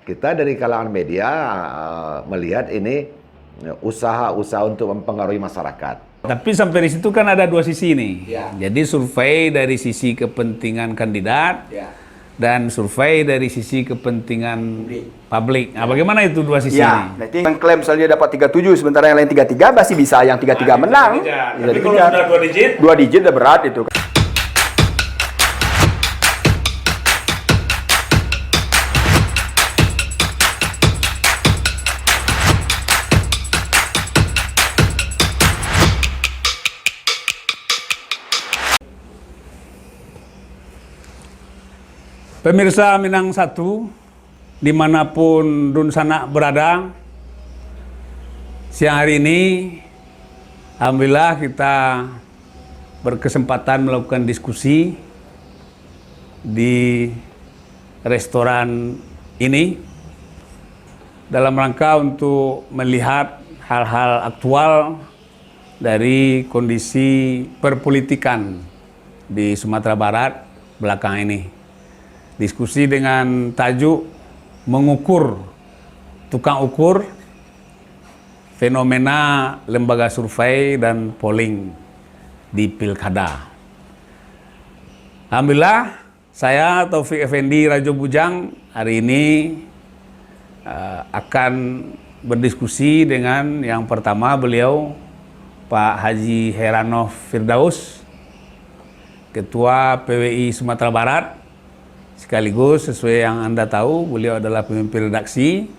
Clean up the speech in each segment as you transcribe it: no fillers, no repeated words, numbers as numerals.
kita dari kalangan media melihat ini usaha-usaha untuk mempengaruhi masyarakat. Tapi sampai di situ kan ada dua sisi nih. Ya. Jadi survei dari sisi kepentingan kandidat dan survei dari sisi kepentingan publik. Nah, bagaimana itu dua sisi Ya, ini? nanti yang klaim misalnya dapat 37, sementara yang lain 33, masih bisa yang 33 menang. Bisa Tapi kalau dikejar. sudah dua digit, Dua digit udah berat itu. pemirsa Minang 1, dimanapun Dun Sanak berada, siang hari ini, alhamdulillah kita berkesempatan melakukan diskusi di restoran ini dalam rangka untuk melihat hal-hal aktual dari kondisi perpolitikan di Sumatera Barat belakang ini. Diskusi dengan tajuk mengukur, tukang ukur fenomena lembaga survei dan polling di Pilkada. Alhamdulillah, saya Taufik Effendi Rajo Bujang hari ini akan berdiskusi dengan yang pertama beliau Pak Haji Heranov Firdaus, Ketua PWI Sumatera Barat. Sekaligus sesuai yang Anda tahu, beliau adalah pemimpin redaksi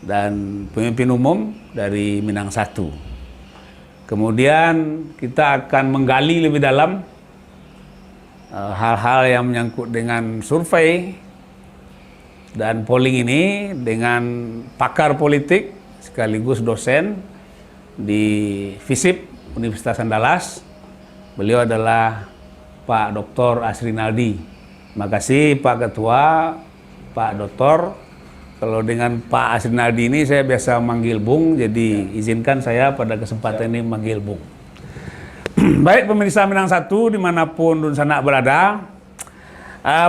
dan pemimpin umum dari Minang 1. Kemudian kita akan menggali lebih dalam hal-hal yang menyangkut dengan survei dan polling ini dengan pakar politik sekaligus dosen di FISIP Universitas Andalas. Beliau adalah Pak Dr. Asrinaldi. Terima kasih Pak Ketua, Pak Doktor. Kalau dengan Pak Asrinaldi ini saya biasa manggil Bung, jadi izinkan saya pada kesempatan ini manggil Bung. Baik pemirsa Minang 1 dimanapun Dun Sanak berada,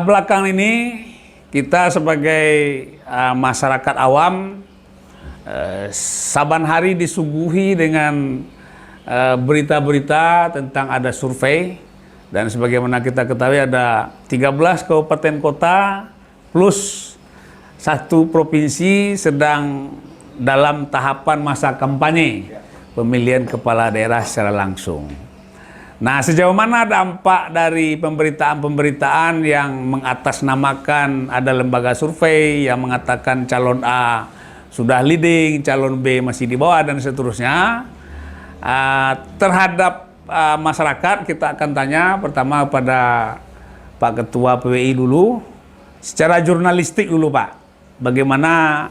belakang ini kita sebagai masyarakat awam saban hari disuguhi dengan berita-berita tentang ada survei. Dan sebagaimana kita ketahui ada 13 kabupaten kota plus 1 provinsi sedang dalam tahapan masa kampanye pemilihan kepala daerah secara langsung. Nah, sejauh mana dampak dari pemberitaan-pemberitaan yang mengatasnamakan ada lembaga survei yang mengatakan calon A sudah leading, calon B masih di bawah dan seterusnya terhadap masyarakat. Kita akan tanya pertama pada Pak Ketua PWI dulu, secara jurnalistik dulu Pak, bagaimana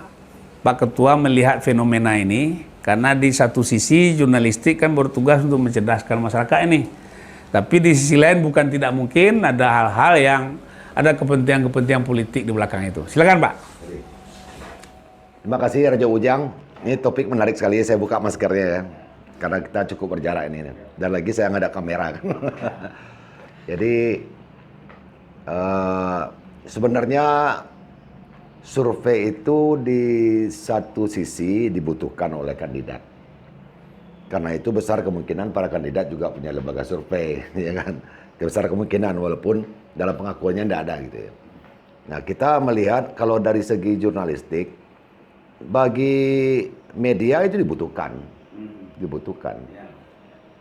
Pak Ketua melihat fenomena ini? Karena di satu sisi jurnalistik kan bertugas untuk mencerdaskan masyarakat ini, tapi di sisi lain bukan tidak mungkin ada hal-hal yang ada kepentingan-kepentingan politik di belakang itu. Silakan Pak. Terima kasih Rajo Ujang. Ini topik menarik sekali. Saya buka maskernya ya, karena kita cukup berjarak ini. Dan lagi saya nggak ada kamera. Jadi sebenarnya survei itu di satu sisi dibutuhkan oleh kandidat. Karena itu besar kemungkinan para kandidat juga punya lembaga survei, ya kan? Besar kemungkinan walaupun dalam pengakuannya tidak ada gitu ya. Nah, kita melihat kalau dari segi jurnalistik, bagi media itu dibutuhkan.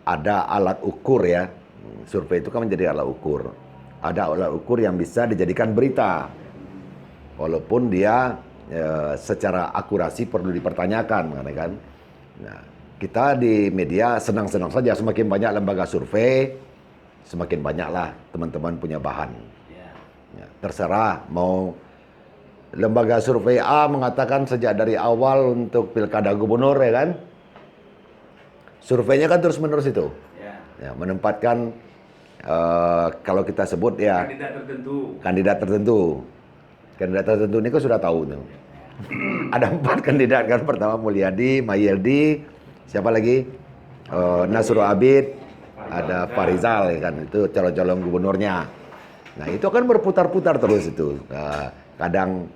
Ada alat ukur ya, survei itu kan menjadi alat ukur. Ada alat ukur yang bisa dijadikan berita, walaupun dia secara akurasi perlu dipertanyakan, kan? Nah, kita di media senang-senang saja, semakin banyak lembaga survei, semakin banyaklah teman-teman punya bahan. Ya, terserah mau lembaga survei A mengatakan sejak dari awal untuk pilkada gubernur, ya kan? Surveinya kan terus-menerus itu, ya, menempatkan kalau kita sebut ya kandidat tertentu ini kan sudah tahu tuh. Ada 4 kandidat kan, pertama Mulyadi, Mayeldi, siapa lagi, Nasrul Abid, ada Farizal ya kan, itu calon-calon gubernurnya. Nah itu kan berputar-putar terus itu, kadang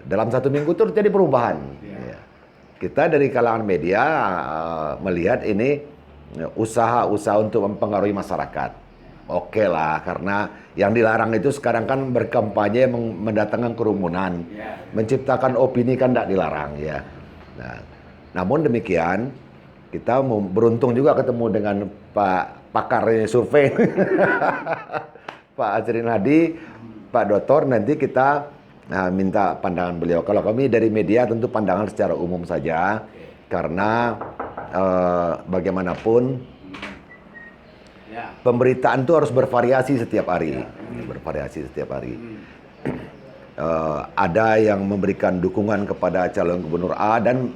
Dalam 1 minggu itu terjadi perubahan. Ya. Kita dari kalangan media melihat ini usaha-usaha untuk mempengaruhi masyarakat. Oke lah, karena yang dilarang itu sekarang kan berkampanye mendatangkan kerumunan, menciptakan opini kan tidak dilarang ya. Nah, namun demikian kita beruntung juga ketemu dengan Pak pakar survei, Pak Azrin Hadi, Pak Dr. Nanti kita minta pandangan beliau. Kalau kami dari media tentu pandangan secara umum saja, karena bagaimanapun pemberitaan itu harus bervariasi setiap hari, bervariasi setiap hari. Ada yang memberikan dukungan kepada calon gubernur A dan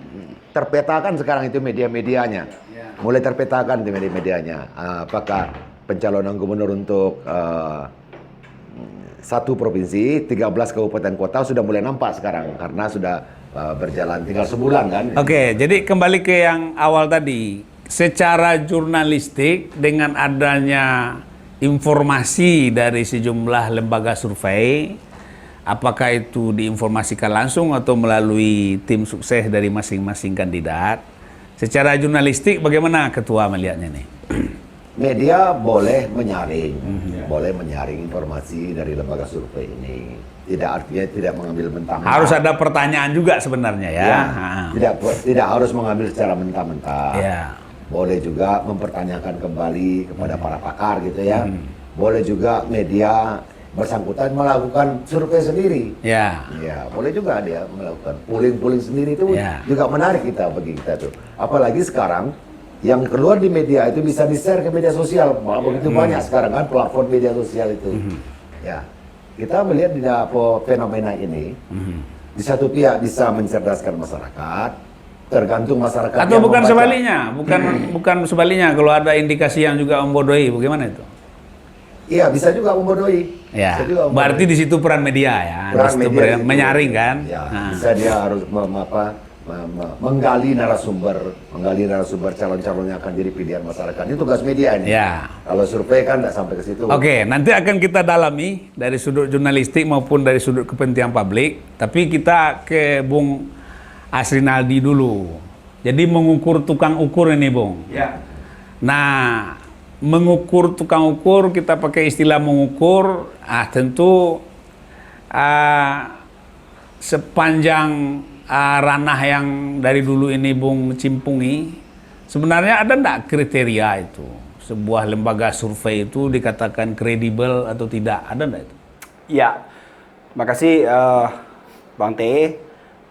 terpetakan sekarang itu media-medianya, mulai terpetakan di media-medianya. Apakah pencalonan gubernur untuk satu provinsi, 13 kabupaten kota sudah mulai nampak sekarang karena sudah berjalan tinggal sebulan kan. Oke, jadi kembali ke yang awal tadi. Secara jurnalistik dengan adanya informasi dari sejumlah lembaga survei, apakah itu diinformasikan langsung atau melalui tim sukses dari masing-masing kandidat, secara jurnalistik bagaimana Ketua melihatnya nih? Media boleh menyaring, boleh menyaring informasi dari lembaga survei ini. Tidak artinya tidak mengambil mentah-mentah. Harus ada pertanyaan juga sebenarnya ya. Tidak harus mengambil secara mentah-mentah. Ya. Boleh juga mempertanyakan kembali kepada para pakar gitu ya. Boleh juga media bersangkutan melakukan survei sendiri. Ya. Ya, boleh juga dia melakukan polling sendiri itu juga menarik bagi kita tuh. Apalagi sekarang yang keluar di media itu bisa di-share ke media sosial. Malah begitu banyak sekarang kan platform media sosial itu. Ya. Kita melihat di fenomena ini di satu pihak bisa mencerdaskan masyarakat, tergantung masyarakat. Atau bukan sebaliknya, bukan sebaliknya kalau ada indikasi yang juga membodohi, bagaimana itu? Iya, bisa juga membodohi. Ya, bisa juga membodohi. berarti di situ peran media ya, peran media menyaring kan? Ya, bisa dia harus menggali narasumber calon-calon yang akan jadi pilihan masyarakat. Ini tugas media ini. Ya. Kalau survei kan tidak sampai ke situ. Oke, nanti akan kita dalami dari sudut jurnalistik maupun dari sudut kepentingan publik. Tapi kita ke Bung Azrin Hadi dulu. Jadi mengukur tukang ukur ini, Bung. Ya. Nah, mengukur tukang ukur, kita pakai istilah mengukur, tentu sepanjang ranah yang dari dulu ini Bung cimpungi, sebenarnya ada enggak kriteria itu? Sebuah lembaga survei itu dikatakan kredibel atau tidak? Ada enggak itu? Iya. Makasih Bang T,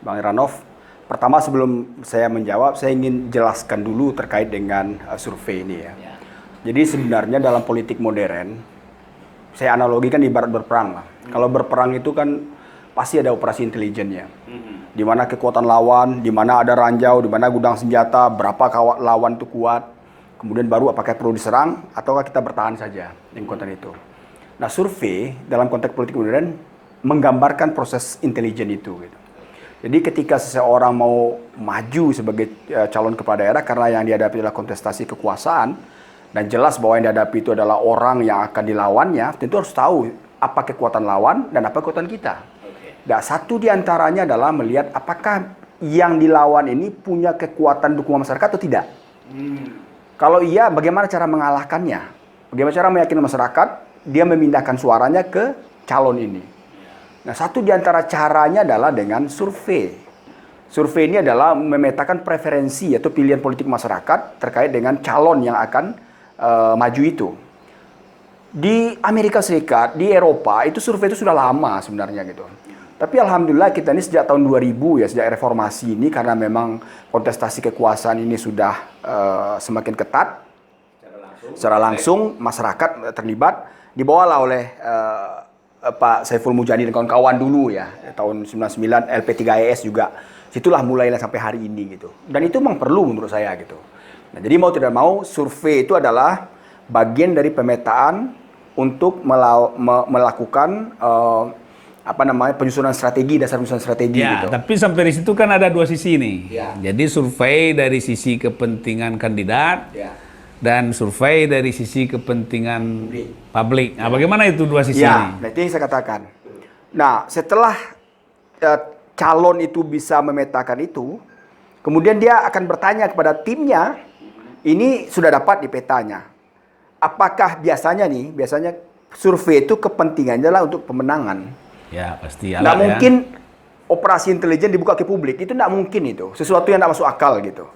Bang Heranov. Pertama sebelum saya menjawab, saya ingin jelaskan dulu terkait dengan survei ini ya. Jadi sebenarnya dalam politik modern, saya analogikan ibarat berperang lah. Kalau berperang itu kan pasti ada operasi intelijennya. Di mana kekuatan lawan, di mana ada ranjau, di mana gudang senjata, berapa lawan itu kuat, kemudian baru apakah perlu diserang ataukah kita bertahan saja dengan kekuatan itu. Nah, survei dalam konteks politik modern menggambarkan proses intelijen itu gitu. Jadi ketika seseorang mau maju sebagai calon kepala daerah karena yang dihadapi adalah kontestasi kekuasaan dan jelas bahwa yang dihadapi itu adalah orang yang akan dilawannya, tentu harus tahu apa kekuatan lawan dan apa kekuatan kita. Dan satu diantaranya adalah melihat apakah yang dilawan ini punya kekuatan dukungan masyarakat atau tidak. Kalau iya, bagaimana cara mengalahkannya? Bagaimana cara meyakinkan masyarakat dia memindahkan suaranya ke calon ini? Nah, satu diantara caranya adalah dengan survei. Survei ini adalah memetakan preferensi atau pilihan politik masyarakat terkait dengan calon yang akan maju itu. Di Amerika Serikat, di Eropa, itu survei itu sudah lama sebenarnya gitu. Tapi alhamdulillah kita ini sejak tahun 2000 ya, sejak reformasi ini, karena memang kontestasi kekuasaan ini sudah semakin ketat. Secara langsung masyarakat terlibat, dibawalah oleh Pak Saiful Mujani dan kawan-kawan dulu ya, tahun 99 LP3IS juga. Situlah mulailah sampai hari ini gitu. Dan itu memang perlu menurut saya gitu. Nah, jadi mau tidak mau survei itu adalah bagian dari pemetaan untuk melakukan penyusunan strategi, dasar penyusunan strategi ya, gitu. Tapi sampai di situ kan ada dua sisi nih. Ya. Jadi survei dari sisi kepentingan kandidat. Ya. Dan survei dari sisi kepentingan publik. Nah, bagaimana itu dua sisi ya, ini? nah itu yang saya katakan. Nah, setelah calon itu bisa memetakan itu, kemudian dia akan bertanya kepada timnya, ini sudah dapat di petanya. Apakah biasanya survei itu kepentingannya adalah untuk pemenangan. Ya, pasti. Nggak mungkin operasi intelijen dibuka ke publik, itu nggak mungkin itu. Sesuatu yang nggak masuk akal gitu.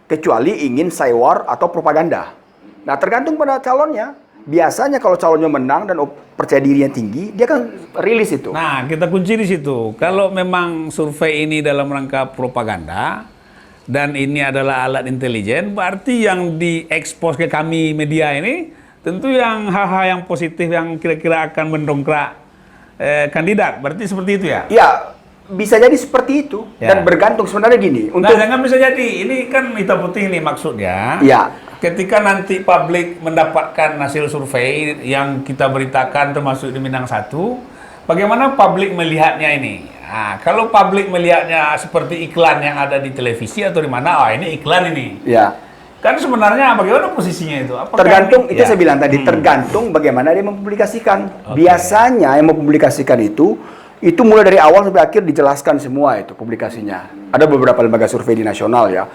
Kecuali ingin cywar atau propaganda. Nah, tergantung pada calonnya. Biasanya kalau calonnya menang dan percaya dirinya tinggi, dia kan rilis itu. Nah, kita kunci di situ. Kalau memang survei ini dalam rangka propaganda dan ini adalah alat intelijen, berarti yang diekspos ke kami media ini tentu yang hal-hal yang positif yang kira-kira akan mendongkrak kandidat. Berarti seperti itu ya? Ya, bisa jadi seperti itu. Ya. Dan bergantung sebenarnya gini. Nah, jangan bisa jadi. Ini kan hitam putih nih maksudnya. Ya. Ketika nanti publik mendapatkan hasil survei yang kita beritakan termasuk di Minang 1, bagaimana publik melihatnya ini? Nah, kalau publik melihatnya seperti iklan yang ada di televisi atau di mana, ini iklan ini. Ya. Kan sebenarnya bagaimana posisinya itu? Apakah Tergantung, ini, itu saya bilang tadi, tergantung bagaimana dia mempublikasikan. Biasanya yang mempublikasikan itu mulai dari awal sampai akhir dijelaskan semua itu publikasinya. Ada beberapa lembaga survei di nasional ya.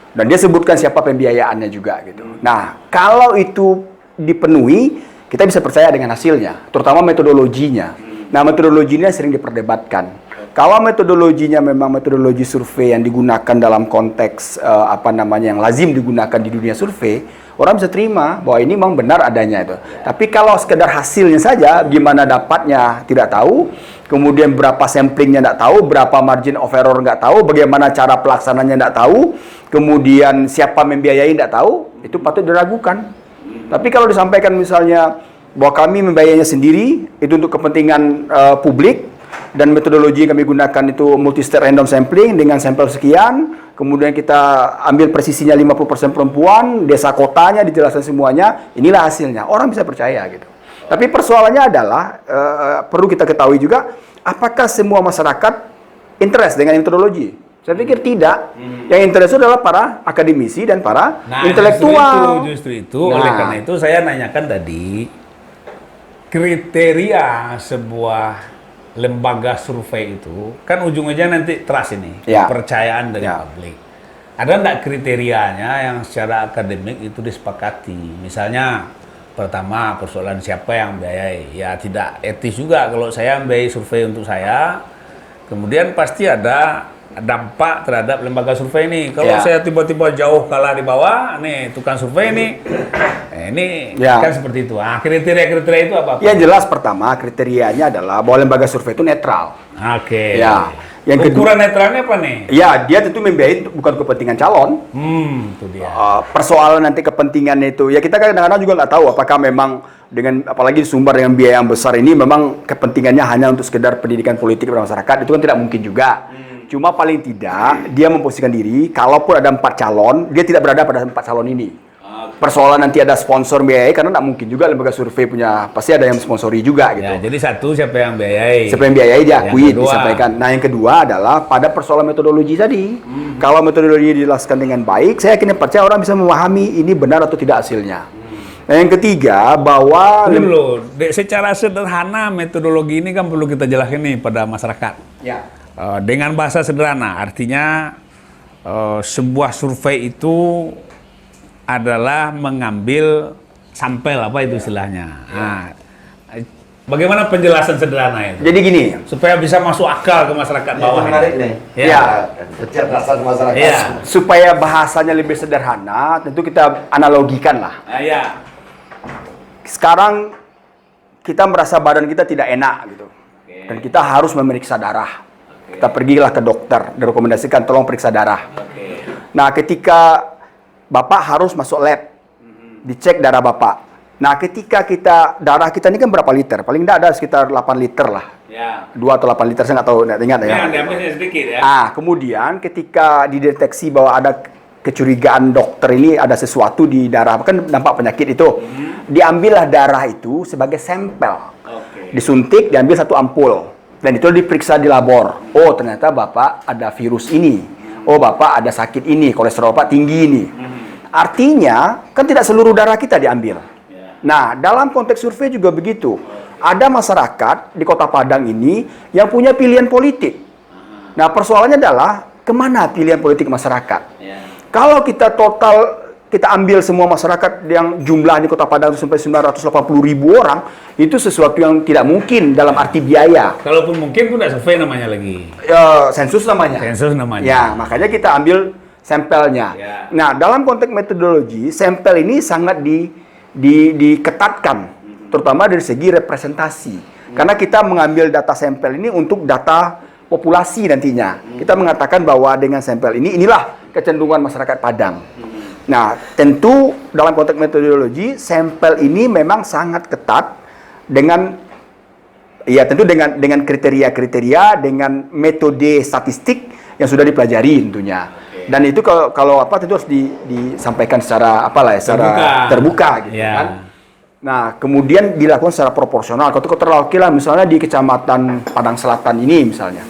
Dan dia sebutkan siapa pembiayaannya juga gitu. Nah, kalau itu dipenuhi, kita bisa percaya dengan hasilnya, terutama metodologinya. Nah, metodologinya sering diperdebatkan. Kalau metodologinya memang metodologi survei yang digunakan dalam konteks yang lazim digunakan di dunia survei, orang bisa terima bahwa ini memang benar adanya itu. Tapi kalau sekedar hasilnya saja, gimana dapatnya tidak tahu, kemudian berapa samplingnya tidak tahu, berapa margin of error nggak tahu, bagaimana cara pelaksananya tidak tahu, kemudian siapa membiayai tidak tahu, itu patut diragukan. Tapi kalau disampaikan misalnya bahwa kami membiayainya sendiri, itu untuk kepentingan publik, dan metodologi yang kami gunakan itu multi-state random sampling dengan sampel sekian, kemudian kita ambil presisinya 50% perempuan, desa kotanya dijelaskan semuanya, inilah hasilnya. Orang bisa percaya gitu. Tapi persoalannya adalah, perlu kita ketahui juga, apakah semua masyarakat interest dengan metodologi? Saya pikir tidak. Yang interest itu adalah para akademisi dan para intelektual. Justru itu. Oleh karena itu saya nanyakan tadi, kriteria sebuah lembaga survei itu, kan ujung-ujungnya nanti trust ini, kepercayaan dari publik. Ada enggak kriterianya yang secara akademik itu disepakati? Misalnya, pertama persoalan siapa yang biayai. Ya tidak etis juga kalau saya membiayai survei untuk saya, kemudian pasti ada dampak terhadap lembaga survei ini. Kalau saya tiba-tiba jauh kalah di bawah, nih tukang survei ini kan seperti itu. Kriteria-kriteria itu apa? Ya jelas, pertama kriterianya adalah bahwa lembaga survei itu netral. Oke. Ya. Yang ukuran netralnya apa nih? Ya, dia tentu membiayai bukan kepentingan calon. Itu dia. Persoalan nanti kepentingannya itu, ya kita kadang-kadang juga nggak tahu apakah memang dengan apalagi sumber dengan biaya yang besar ini memang kepentingannya hanya untuk sekedar pendidikan politik pada masyarakat, itu kan tidak mungkin juga. Cuma paling tidak dia memposisikan diri, kalaupun ada 4 calon, dia tidak berada pada 4 calon ini. Persoalan nanti ada sponsor biayai, karena tidak mungkin juga lembaga survei punya, pasti ada yang sponsori juga gitu. Ya, jadi satu siapa yang biayai? Siapa yang biayai diakui, disampaikan. Nah, yang kedua adalah pada persoalan metodologi tadi. Kalau metodologi dijelaskan dengan baik, saya yakin percaya orang bisa memahami ini benar atau tidak hasilnya. Nah, yang ketiga bahwa secara sederhana metodologi ini kan perlu kita jelaskan nih pada masyarakat. Ya. Dengan bahasa sederhana, artinya sebuah survei itu adalah mengambil sampel, apa itu istilahnya. Nah, bagaimana penjelasan sederhana itu? Jadi gini, supaya bisa masuk akal ke masyarakat bawah. Menarik nih. Ya. Kecerdasan masyarakat. Ya. Supaya bahasanya lebih sederhana, tentu kita analogikan lah. Ya. Sekarang kita merasa badan kita tidak enak gitu. Dan kita harus memeriksa darah. Kita pergilah ke dokter, direkomendasikan tolong periksa darah. Nah, ketika Bapak harus masuk lab, dicek darah Bapak. Nah, ketika darah kita ini kan berapa liter? Paling tidak ada sekitar 8 liter lah. Ya. 2 atau 8 liter, saya nggak tahu, nggak ingat ya. Sedikit ya. Kemudian ketika dideteksi bahwa ada kecurigaan dokter ini ada sesuatu di darah, kan dampak penyakit itu, diambillah darah itu sebagai sampel. Disuntik, diambil 1 ampul. Dan itu diperiksa di labor. Oh, ternyata Bapak ada virus ini. Oh, Bapak ada sakit ini, kolesterol Bapak tinggi ini. Artinya, kan tidak seluruh darah kita diambil. Nah, dalam konteks survei juga begitu. Ada masyarakat di Kota Padang ini yang punya pilihan politik. Nah, persoalannya adalah kemana pilihan politik masyarakat? Ya. Kalau kita kita ambil semua masyarakat yang jumlah di Kota Padang itu sampai 980.000 orang, itu sesuatu yang tidak mungkin dalam arti biaya. Kalaupun mungkin itu tidak survei namanya lagi. Sensus namanya. Sensus namanya. Ya, makanya kita ambil sampelnya. Ya. Nah, dalam konteks metodologi, sampel ini sangat diketatkan, terutama dari segi representasi. Karena kita mengambil data sampel ini untuk data populasi nantinya. Kita mengatakan bahwa dengan sampel ini, inilah kecenderungan masyarakat Padang. Nah, tentu dalam konteks metodologi, sampel ini memang sangat ketat dengan, ya tentu dengan kriteria-kriteria, dengan metode statistik yang sudah dipelajari tentunya. Dan itu kalau apa tentu harus disampaikan secara secara terbuka gitu ya. kan. Nah, kemudian dilakukan secara proporsional. Kalau terwakilan misalnya di Kecamatan Padang Selatan ini misalnya,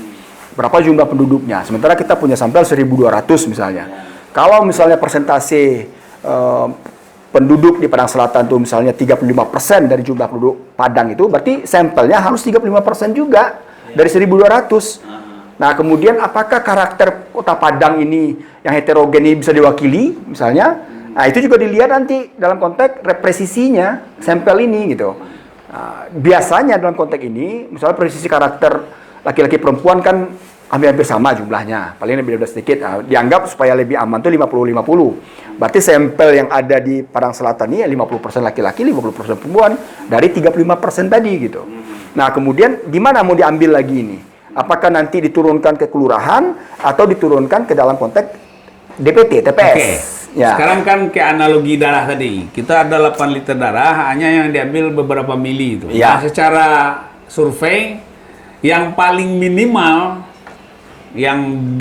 berapa jumlah penduduknya? Sementara kita punya sampel 1.200 misalnya. Kalau misalnya persentase penduduk di Padang Selatan itu misalnya 35% dari jumlah penduduk Padang itu, berarti sampelnya harus 35% juga dari 1.200. Nah, kemudian apakah karakter Kota Padang ini yang heterogen ini bisa diwakili misalnya? Nah, itu juga dilihat nanti dalam konteks represisinya sampel ini gitu. Nah, biasanya dalam konteks ini, misalnya presisi karakter laki-laki perempuan kan hampir sama jumlahnya, paling lebih sedikit. Nah, dianggap supaya lebih aman tuh 50-50. Berarti sampel yang ada di Padang Selatan ini 50% laki-laki, 50% perempuan dari 35% tadi gitu. Nah, kemudian di mana mau diambil lagi ini? Apakah nanti diturunkan ke kelurahan atau diturunkan ke dalam konteks DPT, TPS? Oke. Ya. Sekarang kan ke analogi darah tadi. Kita ada 8 liter darah, hanya yang diambil beberapa mili itu. Ya. Nah, secara survei yang paling minimal yang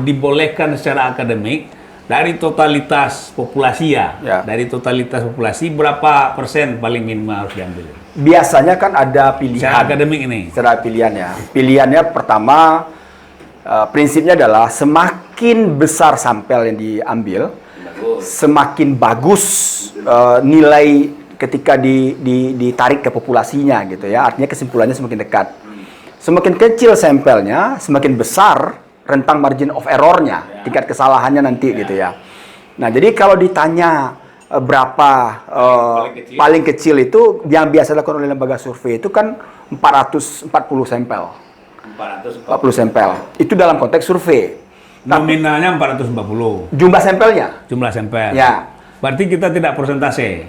dibolehkan secara akademik dari totalitas populasi Ya. dari totalitas populasi berapa persen paling minimal harus diambil? Biasanya kan ada pilihan. Secara akademik ini. Secara pilihannya. Pilihannya pertama, prinsipnya adalah semakin besar sampel yang diambil, semakin bagus nilai ketika ditarik ke populasinya gitu ya. Artinya kesimpulannya semakin dekat. Semakin kecil sampelnya, semakin besar rentang margin of error-nya, tingkat kesalahannya nanti gitu ya. Nah, jadi kalau ditanya berapa paling kecil itu yang biasa dilakukan oleh lembaga survei itu kan 440 sampel. 440 sampel. Itu dalam konteks survei. Nominalnya 440. Jumlah sampelnya? Jumlah sampel. Ya. Berarti kita tidak persentase.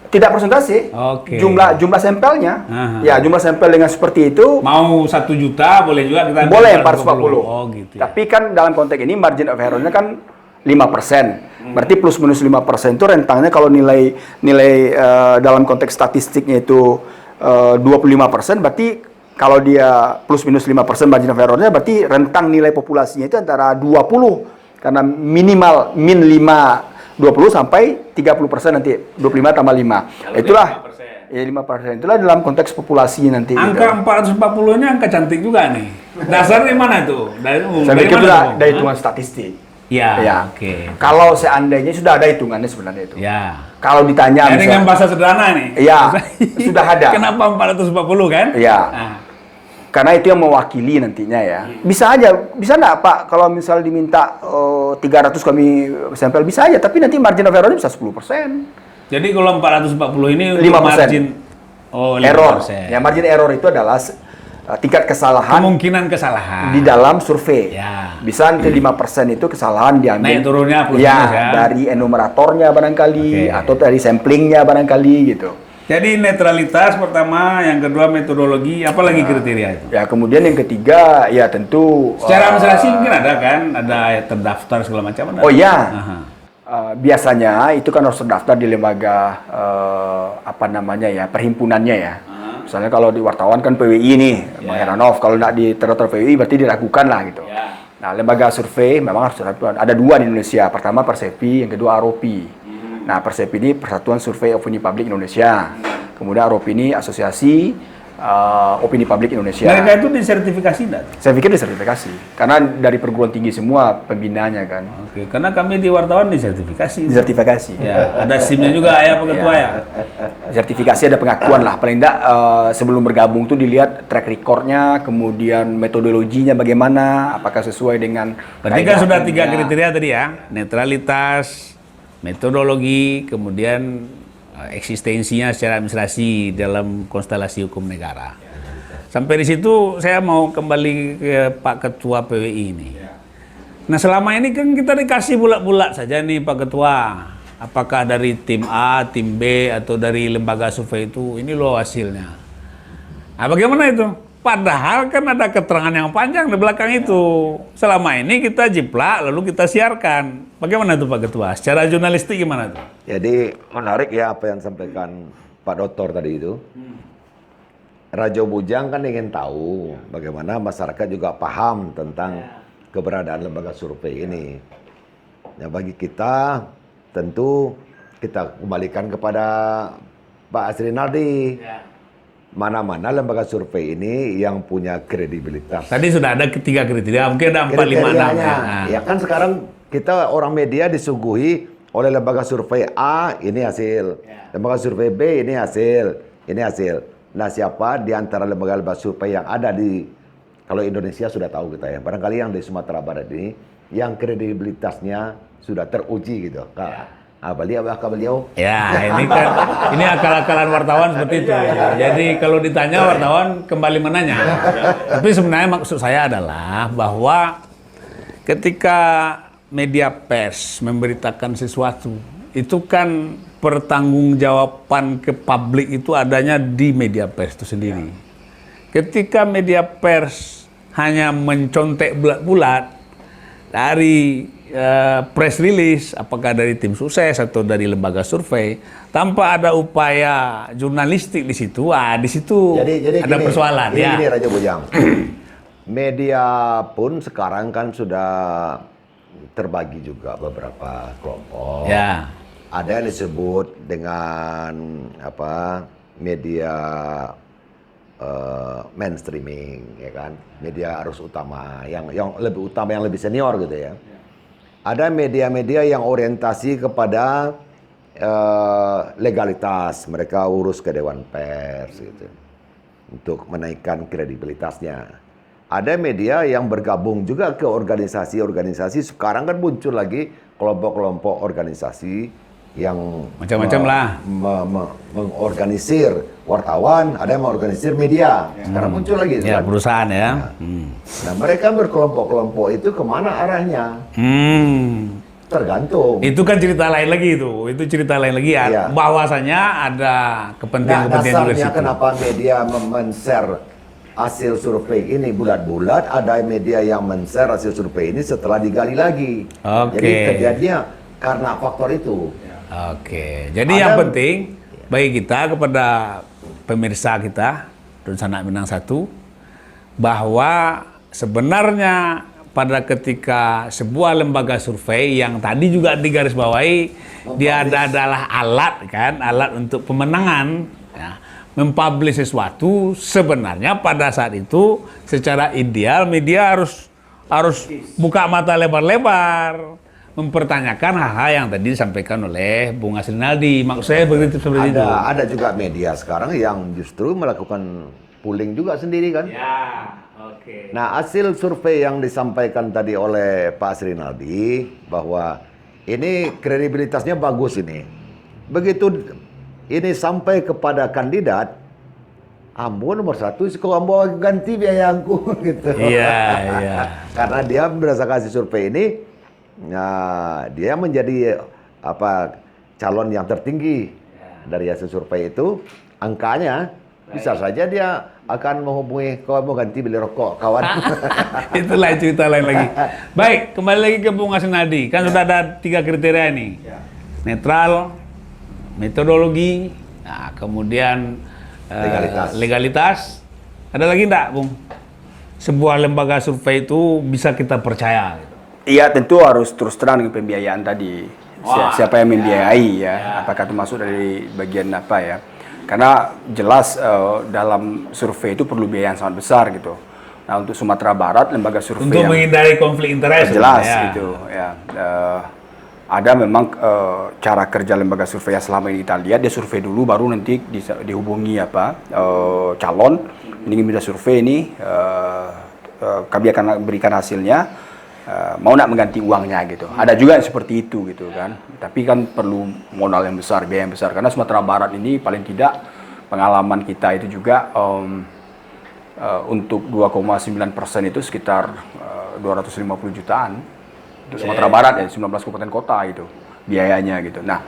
Tidak persentase. Oke. Jumlah sampelnya. Aha. Ya, jumlah sampel dengan seperti itu. Mau 1 juta boleh juga kita ambil Boleh 440. 440. Oh, gitu. Ya. Tapi kan dalam konteks ini margin of error-nya kan 5%. Berarti plus minus 5% itu rentangnya kalau nilai dalam konteks statistiknya itu 25%, berarti kalau dia plus minus 5% margin of error-nya berarti rentang nilai populasinya itu antara 20. Karena minimal min 20 sampai 30% nanti, 25 tambah 5. Itulah 5%. Ya 5%. Itulah dalam konteks populasi nanti. Angka 440 ini angka cantik juga nih. Dasarnya mana itu? Saya pikir sudah ada hitungan statistik. Ya, oke. Kalau seandainya sudah ada hitungannya sebenarnya itu. Ya. Kalau ditanya Ya, dengan bahasa sederhana nih. Iya, sudah ada. Kenapa 440 kan? Iya. Nah. Karena itu yang mewakili nantinya ya. Bisa aja, bisa nggak Pak kalau misal diminta 300 kami sampel bisa aja, tapi nanti margin of error-nya bisa 10%. Jadi kalau 440 ini 5%. margin Error. Ya, margin error itu adalah tingkat kesalahan kemungkinan kesalahan di dalam survei. Ya. Bisa nanti 5% itu kesalahan diambil. Naik turunnya plus ya, minus ya. dari enumeratornya barangkali Oke. atau dari samplingnya barangkali gitu. Jadi netralitas pertama, yang kedua metodologi, apalagi kriteria itu? Ya, kemudian yang ketiga ya tentu Secara administrasi mungkin ada kan, ada terdaftar segala macam. Ada? Oh iya. Aha. Biasanya itu kan harus terdaftar di lembaga perhimpunannya ya. Misalnya kalau di wartawan kan PWI nih, Bang Heranov. Kalau nggak di terdaftar PWI berarti diragukan lah gitu. Nah, lembaga survei memang harus terdaftar. Ada 2 di Indonesia. Pertama Persepi, yang kedua Aropi. Nah, Persepi ini Persatuan Survei Opini Publik Indonesia. Kemudian Aropi ini asosiasi opini publik Indonesia. Mereka itu disertifikasi enggak? Saya pikir disertifikasi, karena dari perguruan tinggi semua pembinaannya kan. Oke, karena kami di wartawan disertifikasi. Disertifikasi. Ya, ada SIM-nya juga ya Pak Ketua ya. Sertifikasi ada pengakuan lah, paling enggak sebelum bergabung tuh dilihat track recordnya, kemudian metodologinya bagaimana, apakah sesuai dengan. Berarti kan sudah 3 kriteria tadi ya, netralitas, metodologi, kemudian eksistensinya secara administrasi dalam konstelasi hukum negara. Sampai di situ saya mau kembali ke Pak Ketua PWI ini. Nah selama ini kan kita dikasih bulat-bulat saja nih Pak Ketua. Apakah dari tim A, tim B, atau dari lembaga survei itu, ini loh hasilnya. Nah bagaimana itu? Padahal kan ada keterangan yang panjang di belakang itu. Selama ini kita jiplak, lalu kita siarkan. Bagaimana itu Pak Ketua? Secara jurnalistik gimana itu? Jadi menarik ya apa yang disampaikan Pak Doktor tadi itu. Rajo Bujang kan ingin tahu bagaimana masyarakat juga paham tentang keberadaan lembaga survei ini. Ya bagi kita tentu kita kembalikan kepada Pak Asrinaldi. Mana-mana lembaga survei ini yang punya kredibilitas. Tadi sudah ada 3 kriteria, mungkin ada 4, 5, 6. Nah. Ya kan sekarang kita orang media disuguhi oleh lembaga survei A, ini hasil. Lembaga survei B, ini hasil. Ini hasil. Nah siapa di antara lembaga survei yang ada di, kalau Indonesia sudah tahu kita ya, barangkali yang di Sumatera Barat ini, yang kredibilitasnya sudah teruji gitu. Beliau. Ya, ini kan ini akal-akalan wartawan seperti itu. Jadi kalau ditanya wartawan kembali menanya. Tapi sebenarnya maksud saya adalah bahwa ketika media pers memberitakan sesuatu, itu kan pertanggungjawaban ke publik itu adanya di media pers itu sendiri. Ketika media pers hanya mencontek bulat-bulat dari press release, apakah dari tim sukses atau dari lembaga survei, tanpa ada upaya jurnalistik di situ, di situ jadi ada gini, persoalan. Gini Raja Bujang, media pun sekarang kan sudah terbagi juga beberapa kelompok. Ya. Ada yang disebut dengan media mainstreaming, ya kan, media arus utama, yang lebih utama, yang lebih senior gitu ya. Ada media-media yang orientasi kepada legalitas, mereka urus ke Dewan Pers gitu, untuk menaikkan kredibilitasnya. Ada media yang bergabung juga ke organisasi-organisasi, sekarang kan muncul lagi kelompok-kelompok organisasi yang macam-macam lah mengorganisir wartawan, ada yang mengorganisir media. Sekarang muncul lagi ya, kan? Perusahaan ya. Nah mereka berkelompok-kelompok itu kemana arahnya? Tergantung. Itu kan cerita lain lagi itu cerita lain lagi ya. Iya. Bahwasanya ada kepentingan-kepentingan juga dasarnya situ. kenapa media men-share hasil survei ini bulat-bulat, ada media yang men-share hasil survei ini setelah digali lagi. Oke. Jadi terjadinya karena faktor itu. Oke, jadi yang penting bagi kita, kepada pemirsa kita dan Sanak Minang 1, bahwa sebenarnya pada ketika sebuah lembaga survei yang tadi juga digarisbawahi, dia adalah alat untuk pemenangan, ya, mempublish sesuatu. Sebenarnya pada saat itu secara ideal media harus buka mata lebar-lebar, mempertanyakan hal-hal yang tadi disampaikan oleh Bung Asrinaldi. Maksud saya begitu, seperti itu. Ada juga media sekarang yang justru melakukan pooling juga sendiri kan. Ya, oke. Nah, hasil survei yang disampaikan tadi oleh Pak Asrinaldi bahwa ini kredibilitasnya bagus ini. Begitu ini sampai kepada kandidat, Ambo nomor 1, kok Ambo ganti biaya angku gitu. Iya, iya. Karena dia berdasarkan hasil survei ini, nah, dia menjadi calon yang tertinggi dari hasil survei itu. Angkanya bisa saja dia akan menghubungi, kau mau ganti beli rokok kawan. Itulah cerita lain lagi. Baik, kembali lagi ke Bung Asrinaldi. Kan sudah ada 3 kriteria ini. Netral, metodologi, nah, kemudian legalitas. Ada lagi enggak, Bung? Sebuah lembaga survei itu bisa kita percaya gitu. Iya, tentu harus terus terang dengan pembiayaan tadi. Siapa yang membiayai ya? Apakah itu masuk dari bagian apa ya? Karena jelas dalam survei itu perlu biaya yang sangat besar gitu. Nah untuk Sumatera Barat lembaga survei untuk yang menghindari konflik interest jelas ya. gitu ya. Ada memang cara kerja lembaga survei yang selama ini kita lihat, dia survei dulu baru nanti dihubungi calon ini minta survei ini, kami akan berikan hasilnya, mau nak mengganti uangnya gitu. Ada juga yang seperti itu gitu kan. Tapi kan perlu modal yang besar, biaya yang besar. Karena Sumatera Barat ini paling tidak pengalaman kita itu juga untuk 2,9% itu sekitar 250 jutaan. Untuk Sumatera Barat ya, 19 kabupaten kota itu biayanya gitu. Nah,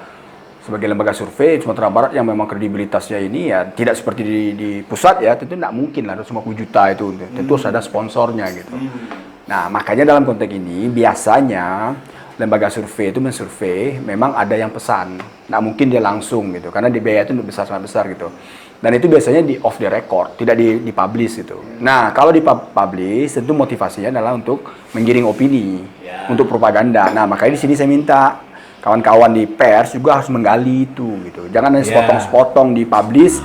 sebagai lembaga survei Sumatera Barat yang memang kredibilitasnya ini ya tidak seperti di pusat ya, tentu tidak mungkin lah 250 juta itu. Tentu harus ada sponsornya gitu. Nah, makanya dalam konteks ini biasanya lembaga survei itu mensurvei memang ada yang pesan. Nah, mungkin dia langsung gitu karena di biaya itu besar sangat besar gitu. Dan itu biasanya di off the record, tidak dipublish gitu. Nah, kalau dipublish tentu motivasinya adalah untuk menggiring opini, untuk propaganda. Nah, makanya di sini saya minta kawan-kawan di pers juga harus menggali itu gitu. Jangan hanya sepotong-sepotong dipublish.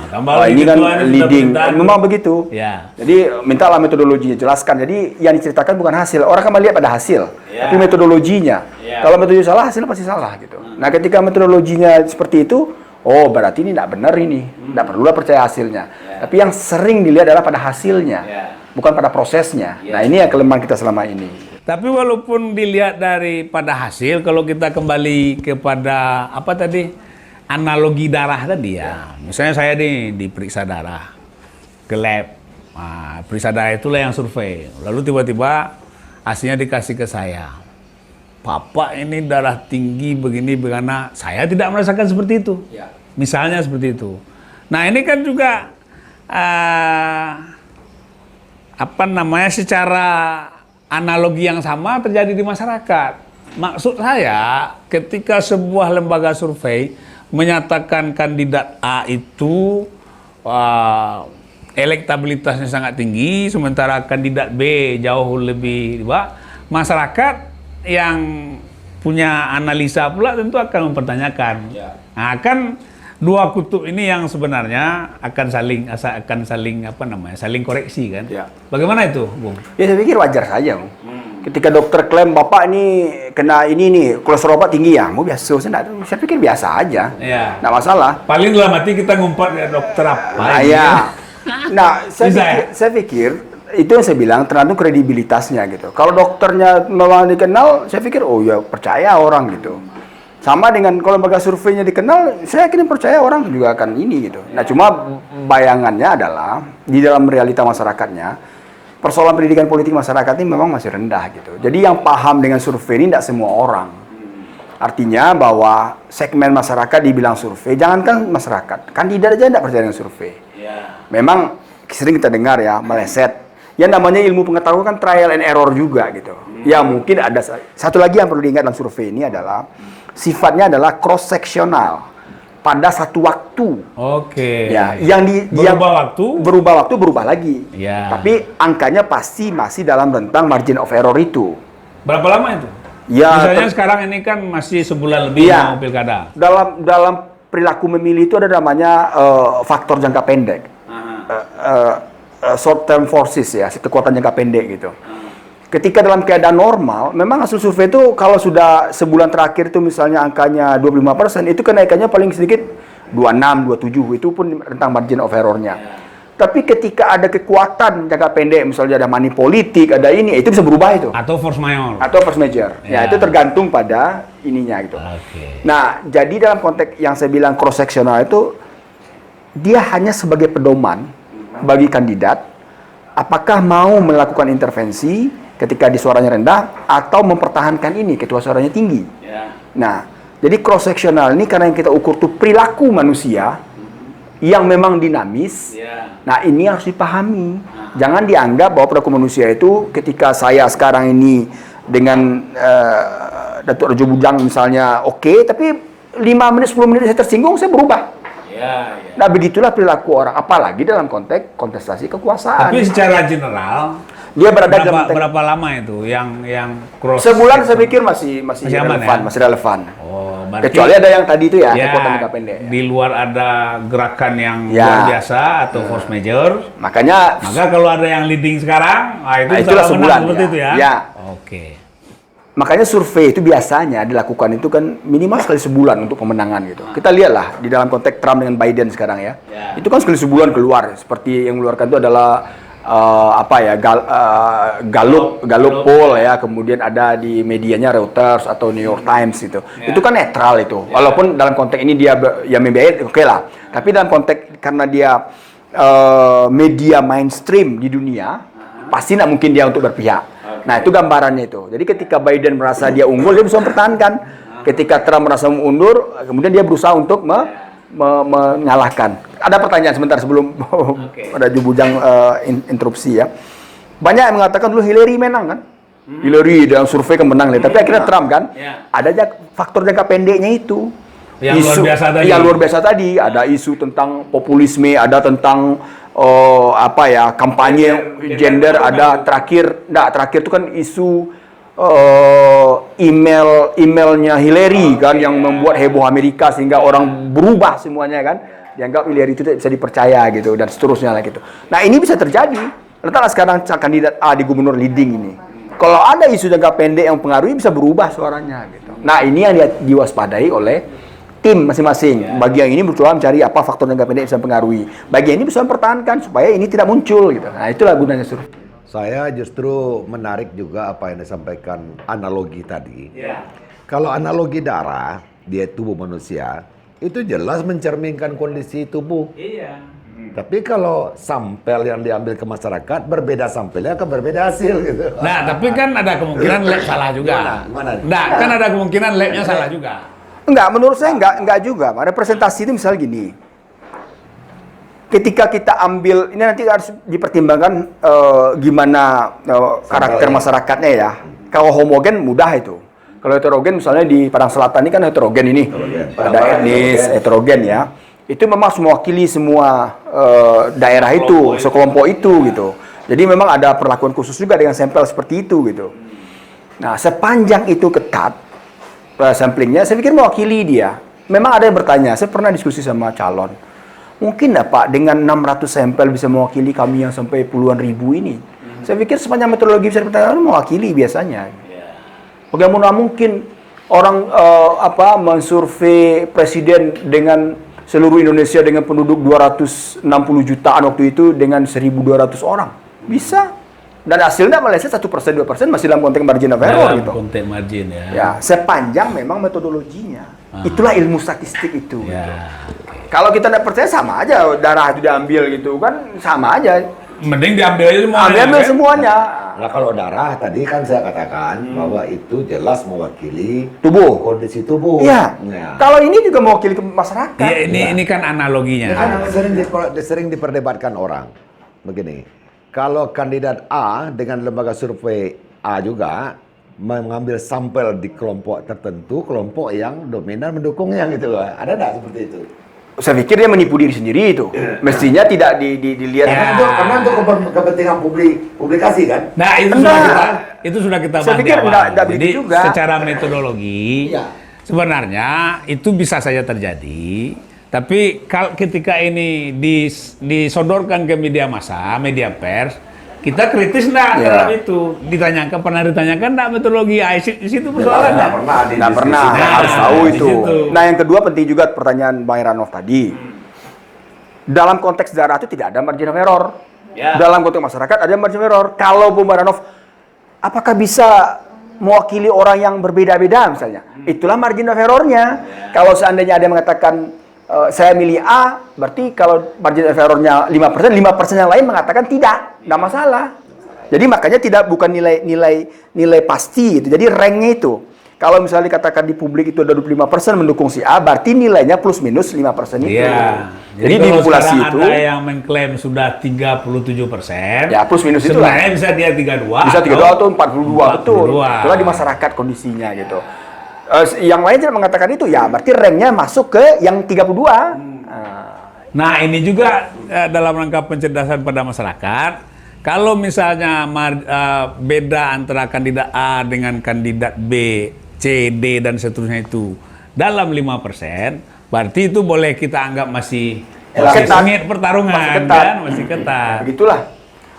Ini kan leading, memang begitu. Jadi mintalah metodologinya jelaskan. Jadi yang diceritakan bukan hasil. Orang kan melihat pada hasil, tapi metodologinya. Kalau metodologi salah, hasilnya pasti salah gitu. Nah, ketika metodologinya seperti itu, oh berarti ini tidak benar ini, tidak perlulah percaya hasilnya. Tapi yang sering dilihat adalah pada hasilnya, bukan pada prosesnya. Nah ini yang kelemahan kita selama ini. Tapi walaupun dilihat daripada hasil, kalau kita kembali kepada apa tadi analogi darah tadi ya, misalnya saya diperiksa darah ke lab, periksa darah itulah yang survei, lalu tiba-tiba hasilnya dikasih ke saya, Bapak ini darah tinggi begini begana, saya tidak merasakan seperti itu, misalnya seperti itu. Nah ini kan juga apa namanya secara analogi yang sama terjadi di masyarakat. Maksud saya, ketika sebuah lembaga survei menyatakan kandidat A itu elektabilitasnya sangat tinggi, sementara kandidat B jauh lebih masyarakat yang punya analisa pula tentu akan mempertanyakan. Nah, kan dua kutub ini yang sebenarnya akan saling apa namanya, saling koreksi kan? Bagaimana itu, Bung? Ya saya pikir wajar saja, Bung. Ketika dokter klaim Bapak ini kena ini nih, kolesterol Bapak tinggi ya, mau biasa, saya pikir biasa aja, nggak masalah. Paling dalam hati kita ngumpat ya dokter apa? Nah, saya pikir itu yang saya bilang tergantung kredibilitasnya gitu. Kalau dokternya memang dikenal, saya pikir oh ya percaya orang gitu. Sama dengan kalau lembaga surveinya dikenal, saya yakin percaya orang juga akan ini gitu. Nah, cuma bayangannya adalah di dalam realita masyarakatnya, persoalan pendidikan politik masyarakat ini memang masih rendah gitu. Jadi yang paham dengan survei ini tidak semua orang. Artinya bahwa segmen masyarakat dibilang survei, jangankan masyarakat, kandidat aja tidak percaya dengan survei. Memang sering kita dengar ya, meleset. Yang namanya ilmu pengetahuan kan trial and error juga gitu. Ya mungkin ada satu lagi yang perlu diingat dalam survei ini adalah sifatnya adalah cross sectional pada satu waktu. Ya, berubah waktu berubah lagi. Tapi angkanya pasti masih dalam rentang margin of error itu. Berapa lama itu? Ya, misalnya sekarang ini kan masih sebulan lebih mau pilkada. Dalam perilaku memilih itu ada namanya faktor jangka pendek. Short term forces ya, kekuatan jangka pendek gitu. Ketika dalam keadaan normal, memang hasil survei itu kalau sudah sebulan terakhir itu misalnya angkanya 25%, itu kenaikannya paling sedikit 26, 27, itu pun rentang margin of error-nya. Tapi ketika ada kekuatan jangka pendek, misalnya ada money politik, ada ini, itu bisa berubah itu. Atau force major. Atau force major. Ya, itu tergantung pada ininya gitu. Nah, jadi dalam konteks yang saya bilang cross-sectional itu, dia hanya sebagai pedoman bagi kandidat, apakah mau melakukan intervensi ketika di suaranya rendah atau mempertahankan ini ketika suaranya tinggi. Nah, jadi cross sectional ini karena yang kita ukur tuh perilaku manusia yang memang dinamis. Nah, ini harus dipahami. Jangan dianggap bahwa perilaku manusia itu ketika saya sekarang ini dengan Datuk Rejo Bujang misalnya oke, tapi 5 menit 10 menit saya tersinggung saya berubah. Nah, begitulah perilaku orang, apalagi dalam konteks kontestasi kekuasaan. Tapi secara general dia berada berapa lama itu yang cross? Sebulan saya pikir masih relevan, ya? masih relevan. berarti, Kecuali ada yang tadi itu ya, ya, kekuatan jangka pendek. di luar ada gerakan yang Ya. luar biasa atau force major. Makanya Maka kalau ada yang leading sekarang, itu Nah, bisa itulah menang sebulan, seperti ya. itu ya. Ya. Oke. makanya survei itu biasanya dilakukan itu kan minimal sekali sebulan untuk pemenangan gitu. Kita lihatlah di dalam konteks Trump dengan Biden sekarang ya. Itu kan sekali sebulan keluar. Seperti yang mengeluarkan itu adalah Gallup poll ya, kemudian ada di medianya Reuters atau New York Times gitu. Itu kan netral itu. Walaupun dalam konteks ini dia ya membiayai oke lah. Tapi dalam konteks karena dia media mainstream di dunia, pasti nggak mungkin dia untuk berpihak. Nah, itu gambarannya itu. Jadi ketika Biden merasa dia unggul, dia bisa mempertahankan. Ketika Trump merasa mundur, kemudian dia berusaha untuk mengalahkan. Ada pertanyaan sebentar sebelum ada Jubujang interupsi ya. Banyak yang mengatakan dulu Hillary menang kan? Hillary dalam survei kan menang, tapi akhirnya Trump kan? Ada faktor jangka pendeknya itu. Yang luar biasa tadi. Yang luar biasa tadi. Ada isu tentang populisme, ada tentang kampanye gender, ada terakhir itu kan isu emailnya Hillary kan yang membuat heboh Amerika sehingga orang berubah semuanya kan, dianggap Hillary itu tidak bisa dipercaya gitu dan seterusnya lah gitu. Nah, ini bisa terjadi. Letaklah sekarang kandidat A di gubernur leading ini. Kalau ada isu jangka pendek yang mempengaruhi bisa berubah suaranya gitu. Nah, ini yang diwaspadai oleh tim masing-masing. Bagi yang ini berusaha mencari apa faktor jangka pendek yang bisa mempengaruhi. Bagi yang ini bisa mempertahankan supaya ini tidak muncul gitu. Nah, itulah gunanya survei. Saya justru menarik juga apa yang disampaikan analogi tadi. Kalau analogi darah di tubuh manusia itu jelas mencerminkan kondisi tubuh. Tapi kalau sampel yang diambil ke masyarakat berbeda sampelnya akan berbeda hasil gitu. Nah, tapi kan ada kemungkinan lab salah juga. Gimana? Nah, kan ada kemungkinan labnya salah juga. Enggak, menurut saya enggak juga. Representasi itu misalnya gini. Ketika kita ambil, ini nanti harus dipertimbangkan gimana karakter masyarakatnya ya. Kalau homogen mudah itu. Kalau heterogen misalnya di Padang Selatan ini kan heterogen ini. Ada etnis, heterogen ya. Itu memang mewakili semua daerah itu, sekelompok itu gitu. Jadi memang ada perlakuan khusus juga dengan sampel seperti itu gitu. Nah, sepanjang itu ketat samplingnya, saya pikir mewakili dia. Memang ada yang bertanya, saya pernah diskusi sama calon. Mungkin nggak Pak, dengan 600 sampel bisa mewakili kami yang sampai puluhan ribu ini? Saya pikir sepanjang metodologi bisa pertanyaan mewakili biasanya. Bagaimana mungkin orang mensurvei presiden dengan seluruh Indonesia dengan penduduk 260 jutaan waktu itu dengan 1.200 orang? Bisa. Dan hasilnya Malaysia 1%, 2% masih dalam konteks margin of error Dalam gitu. konteks margin ya. Ya, sepanjang memang metodologinya. Itulah ilmu statistik itu. Ya. Gitu. Kalau kita tidak percaya sama aja darah itu diambil gitu kan sama aja. Mending diambil aja semuanya. Ambil kan? semuanya. Nah, kalau darah tadi kan saya katakan bahwa itu jelas mewakili Tubuh. kondisi tubuh. Iya. Ya. Kalau ini juga mewakili ke masyarakat. Ya, ini kan analoginya. Ini kan sering diperdebatkan orang. Begini. Kalau kandidat A dengan lembaga survei A juga mengambil sampel di kelompok tertentu, kelompok yang dominan mendukungnya gitu. Ada nggak seperti itu? Saya pikir dia menipu diri sendiri itu. Mestinya tidak dilihat. Karena untuk kepentingan publikasi kan? Nah, itu sudah kita bahas Saya pikir di awal. enggak Jadi begitu juga. secara metodologi sebenarnya itu bisa saja terjadi. Tapi ketika ini disodorkan ke media massa, media pers, kita kritis enggak terhadap itu? Pernah ditanyakan enggak metodologi di situ persoalan enggak? Nggak pernah, harus tahu itu. Nah, yang kedua penting juga pertanyaan Bang Heranov tadi. Dalam konteks darah itu tidak ada margin of error. Dalam konteks masyarakat ada margin of error. Kalau Bang Heranov, apakah bisa mewakili orang yang berbeda-beda misalnya? Itulah margin of errornya. Kalau seandainya ada yang mengatakan saya milih A, berarti kalau margin of error-nya 5%, 5% yang lain mengatakan tidak masalah. Jadi makanya bukan nilai pasti itu. Jadi rank-nya itu. Kalau misalnya dikatakan di publik itu ada 25% mendukung si A, berarti nilainya plus minus 5% itu. Iya. Jadi di populasi itu ada yang mengklaim sudah 37%. Ya, plus minus itu sebenarnya bisa dia 32. Bisa 32 atau 42, betul. 42. Itulah di masyarakat kondisinya gitu. Yang lain tidak mengatakan itu, ya berarti ranknya masuk ke yang 32. Nah, ini juga dalam rangka pencerdasan pada masyarakat. Kalau misalnya beda antara kandidat A dengan kandidat B, C, D dan seterusnya itu dalam 5%, berarti itu boleh kita anggap masih Ketat. sengit pertarungan, Masih ketat. kan? Masih ketat. Begitulah.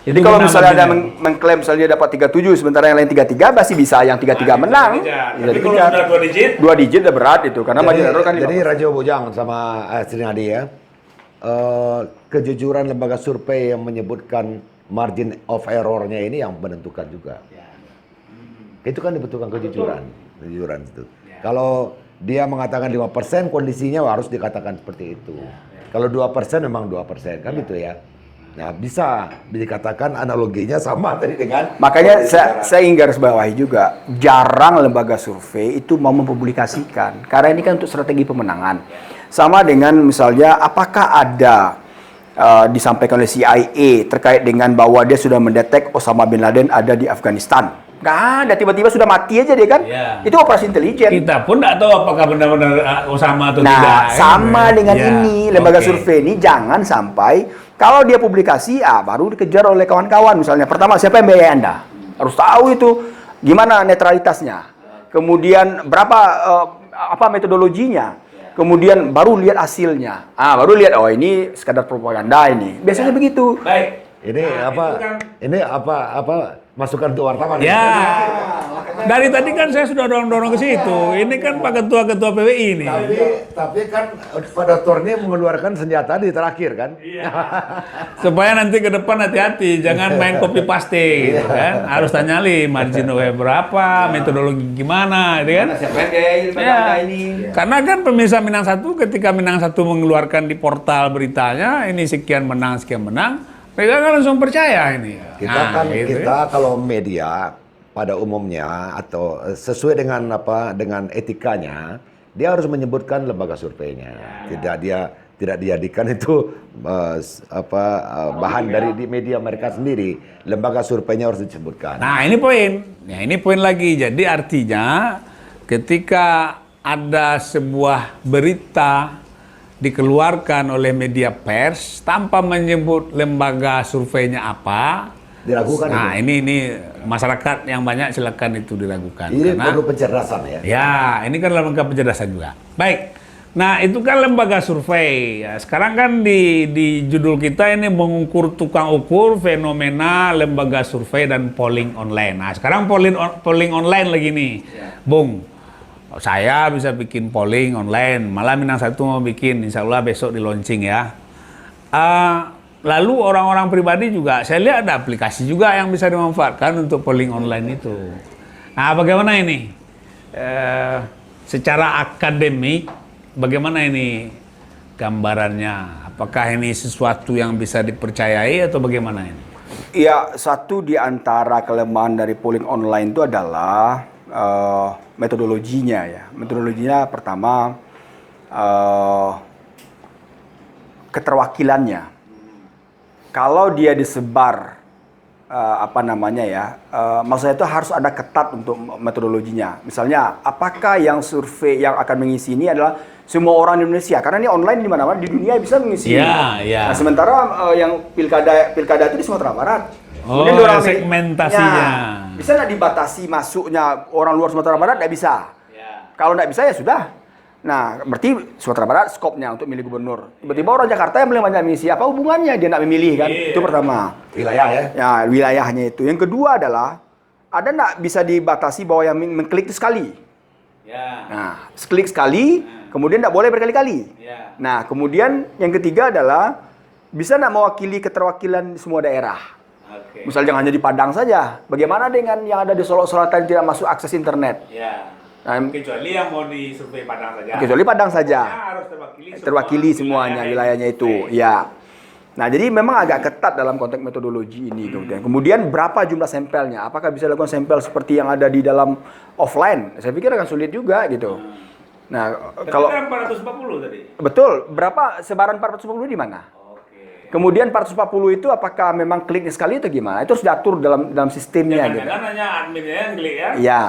Jadi Itu kalau guna misalnya ada bagiannya. mengklaim misalnya dia dapat 37 sementara yang lain 33 masih bisa yang 33 menang. Tapi Bisa kalau dikejar. sudah 2 digit, 2 digit udah berat itu karena margin error kan Jadi 5%. Rajo Bojang sama Sri Nadi ya, kejujuran lembaga survei yang menyebutkan margin of error-nya ini yang menentukan juga. Itu kan dibutuhkan kejujuran itu. Kalau dia mengatakan 5%, kondisinya harus dikatakan seperti itu. Kalau 2% memang 2%, kan gitu ya. Nah, bisa dikatakan analoginya sama tadi dengan... Makanya saya ingin garis bawahi juga, jarang lembaga survei itu mau mempublikasikan. Karena ini kan untuk strategi pemenangan. Sama dengan misalnya, apakah ada disampaikan oleh CIA terkait dengan bahwa dia sudah mendetek Osama Bin Laden ada di Afghanistan. Nggak ada, tiba-tiba sudah mati aja dia kan. Ya. Itu operasi intelijen. kita pun tidak tahu apakah benar-benar Osama atau tidak. Nah, sama kan? dengan Ya, ini, lembaga oke. survei ini jangan sampai kalau dia publikasi, baru dikejar oleh kawan-kawan. Misalnya, pertama siapa yang biayai Anda? Harus tahu itu gimana netralitasnya. Kemudian berapa apa metodologinya. Kemudian baru lihat hasilnya. Baru lihat ini sekadar propaganda ini. Biasanya begitu. Baik. Ini Nah, apa? itu kan- Ini apa masukan untuk wartawan? Ya, dari tadi kan saya sudah dorong-dorong ke situ. Ini kan Pak Ketua-Ketua PWI ini. Tapi kan Pak Dokter ini mengeluarkan senjata di terakhir kan? Supaya nanti ke depan hati-hati, jangan main copy paste, gitu kan? Harus tanya margin of error berapa, metodologi gimana, gitu kan? Siapa yang biayai lembaga Ya, Anda ini? karena kan pemirsa Minang Satu ketika Minang Satu mengeluarkan di portal beritanya ini sekian menang, mereka kan langsung percaya ini. Gitu. Kita kalau media pada umumnya atau sesuai dengan dengan etikanya, dia harus menyebutkan lembaga surveinya. Tidak dijadikan itu bahan dari di media mereka sendiri. Lembaga surveinya harus disebutkan. Nah, ini poin. Ya, ini poin lagi. Jadi artinya ketika ada sebuah berita dikeluarkan oleh media pers tanpa menyebut lembaga surveinya apa, Diragukan nah itu. ini masyarakat yang banyak silakan itu diragukan. Ini Karena- perlu pencerdasan ya. Ya, ini kan lembaga pencerdasan juga. Baik. Nah, itu kan lembaga survei. Ya, sekarang kan di judul kita ini mengukur tukang ukur fenomena lembaga survei dan polling online. Nah, sekarang polling online lagi nih. Bung, saya bisa bikin polling online. Malah Minang Satu mau bikin, insya Allah besok di launching ya. Lalu orang-orang pribadi juga, saya lihat ada aplikasi juga yang bisa dimanfaatkan untuk polling online itu. Nah, bagaimana ini? Secara akademik, bagaimana ini gambarannya? Apakah ini sesuatu yang bisa dipercayai atau bagaimana ini? Ya, satu di antara kelemahan dari polling online itu adalah metodologinya ya. Metodologinya pertama keterwakilannya. Kalau dia disebar maksudnya itu harus ada ketat untuk metodologinya. Misalnya, apakah yang survei yang akan mengisi ini adalah semua orang di Indonesia? Karena ini online di mana-mana di dunia bisa mengisi. Ya, ya. Nah, sementara yang pilkada itu di Sumatera Barat. Oh, Kemudian orang ya, segmentasinya. Ya, bisa nggak dibatasi masuknya orang luar Sumatera Barat? Nggak bisa. Kalau nggak bisa ya sudah. Nah, berarti Sumatera Barat skopnya untuk milih gubernur. Tiba-tiba orang Jakarta yang paling banyak mengisi, apa hubungannya dia nak memilih kan? Itu pertama. Wilayah ya. Ya, wilayahnya itu. Yang kedua adalah, ada nggak bisa dibatasi bahwa yang mengklik itu sekali? Nah, klik sekali, kemudian nggak boleh berkali-kali. Nah, kemudian yang ketiga adalah, bisa nggak mewakili keterwakilan semua daerah? Misal jangan hanya di Padang saja. Bagaimana dengan yang ada di Solo Selatan tidak masuk akses internet? Nah, Kecuali yang mau disurvei Padang saja. kecuali Padang saja. Harus Terwakili semuanya wilayahnya itu. Ya. Nah, jadi memang agak ketat dalam konteks metodologi ini kemudian berapa jumlah sampelnya? Apakah bisa dilakukan sampel seperti yang ada di dalam offline? Saya pikir akan sulit juga gitu. Nah, kalau 440 tadi. betul, berapa sebaran 440 di mana? Kemudian 440 itu apakah memang kliknya sekali atau gimana? Itu harus diatur dalam sistemnya gitu. Jangan hanya adminnya yang klik ya. Ya.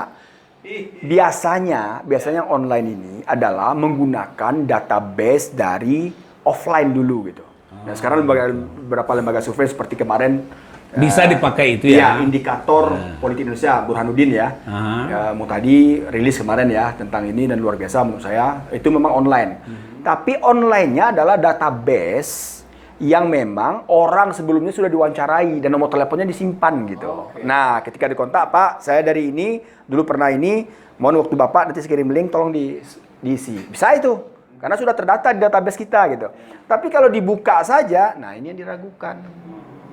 Biasanya online ini adalah menggunakan database dari offline dulu gitu. Nah, sekarang beberapa lembaga survei seperti kemarin Bisa dipakai itu ya, ya. indikator politik Indonesia, Burhanuddin ya. Mutadi rilis kemarin ya tentang ini dan luar biasa menurut saya. Itu memang online. Tapi online-nya adalah database yang memang orang sebelumnya sudah diwawancarai dan nomor teleponnya disimpan gitu. Nah, ketika dikontak, Pak, saya dari ini, dulu pernah ini, mohon waktu Bapak nanti saya kirim link, tolong diisi. Bisa itu, karena sudah terdata di database kita gitu. Tapi kalau dibuka saja, nah ini yang diragukan.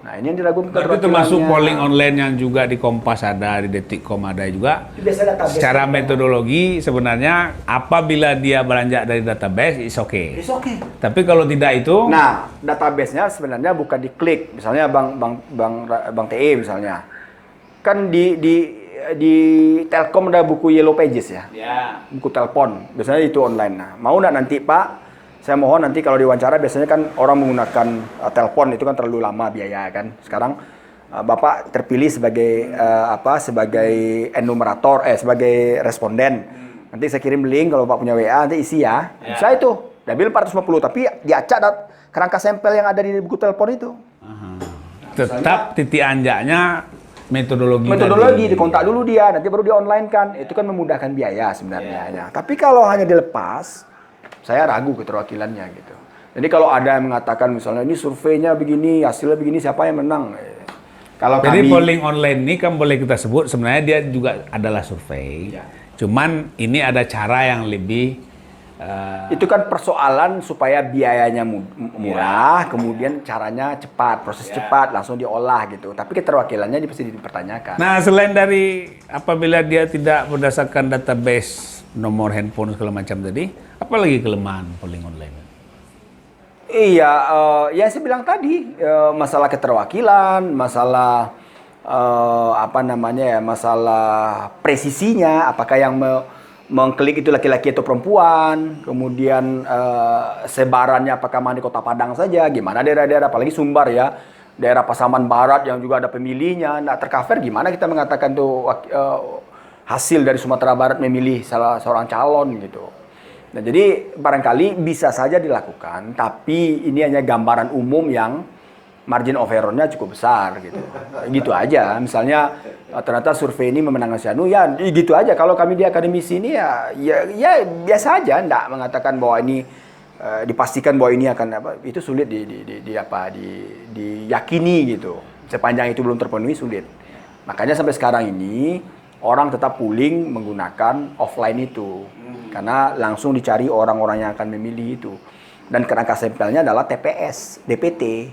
Nah, ini yang diragukan. Berarti termasuk polling online yang juga di Kompas ada, di Detikcom ada juga. Biasa database. Secara metodologi sebenarnya apabila dia beranjak dari database, is okay. It's okay. Tapi kalau tidak itu, Nah, database-nya sebenarnya bukan diklik. Misalnya Bang TE misalnya. Kan di Telkom ada buku Yellow Pages ya. Buku telepon. Biasanya itu online. Nah, mau nggak nanti Pak? Saya mohon nanti kalau diwawancara biasanya kan orang menggunakan telepon itu kan terlalu lama biaya kan. Sekarang Bapak terpilih sebagai sebagai enumerator sebagai responden. Nanti saya kirim link kalau Bapak punya WA nanti isi ya. Bisa itu. Dia bilang 450 tapi diacak kerangka sampel yang ada di buku telepon itu. tetap titik anjaknya metodologi dikontak dulu dia, nanti baru di online kan. Itu kan memudahkan biaya sebenarnya. Tapi kalau hanya dilepas, saya ragu keterwakilannya gitu. Jadi kalau ada yang mengatakan misalnya ini surveinya begini, hasilnya begini, siapa yang menang? Jadi polling online ini kan boleh kita sebut sebenarnya dia juga adalah survei. Cuman ini ada cara yang lebih itu kan persoalan supaya biayanya murah, kemudian caranya cepat, proses cepat, langsung diolah gitu. Tapi keterwakilannya pasti dipertanyakan. Nah, selain dari apabila dia tidak berdasarkan database nomor handphone segala macam tadi, apa lagi kelemahan polling online? Iya, yang saya bilang tadi, masalah keterwakilan, masalah masalah presisinya, apakah yang mengklik itu laki-laki atau perempuan, kemudian sebarannya apakah di Kota Padang saja, gimana daerah-daerah, apalagi Sumbar ya, daerah Pasaman Barat yang juga ada pemilihnya, nggak tercover, gimana kita mengatakan tuh hasil dari Sumatera Barat memilih salah seorang calon gitu. Nah, jadi barangkali bisa saja dilakukan, tapi ini hanya gambaran umum yang margin of error-nya cukup besar gitu. Gitu aja. Misalnya ternyata survei ini memenangkan si Anu, ya gitu aja. Kalau kami di akademisi ini ya biasa aja, enggak mengatakan bahwa ini dipastikan bahwa ini akan itu sulit diyakini gitu. Sepanjang itu belum terpenuhi sulit. Makanya sampai sekarang ini orang tetap polling menggunakan offline itu. Karena langsung dicari orang-orang yang akan memilih itu. Dan kerangka sampelnya adalah TPS, DPT,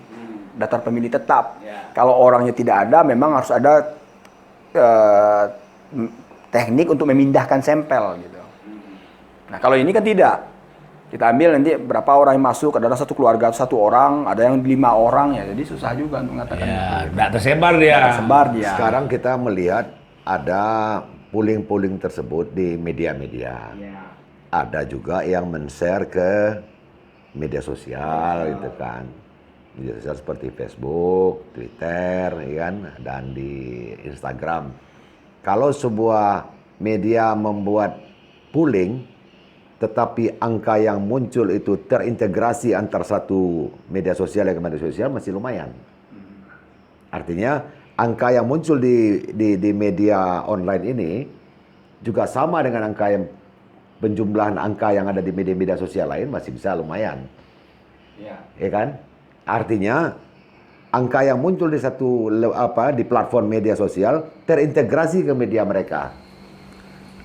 daftar pemilih tetap. Kalau orangnya tidak ada, memang harus ada teknik untuk memindahkan sampel gitu. Nah, kalau ini kan tidak. Kita ambil nanti berapa orang yang masuk, adalah satu keluarga satu orang, ada yang 5 orang ya. Jadi susah juga untuk mengatakan itu. Tidak tersebar dia. Sekarang kita melihat ada polling-polling tersebut di media-media. Ada juga yang men-share ke media sosial gitu kan. Media sosial seperti Facebook, Twitter, kan, dan di Instagram. Kalau sebuah media membuat polling, tetapi angka yang muncul itu terintegrasi antar satu media sosial dengan media sosial masih lumayan. Artinya angka yang muncul di media online ini juga sama dengan angka yang penjumlahan angka yang ada di media-media sosial lain masih bisa lumayan. Ya kan? Artinya angka yang muncul di di platform media sosial terintegrasi ke media mereka.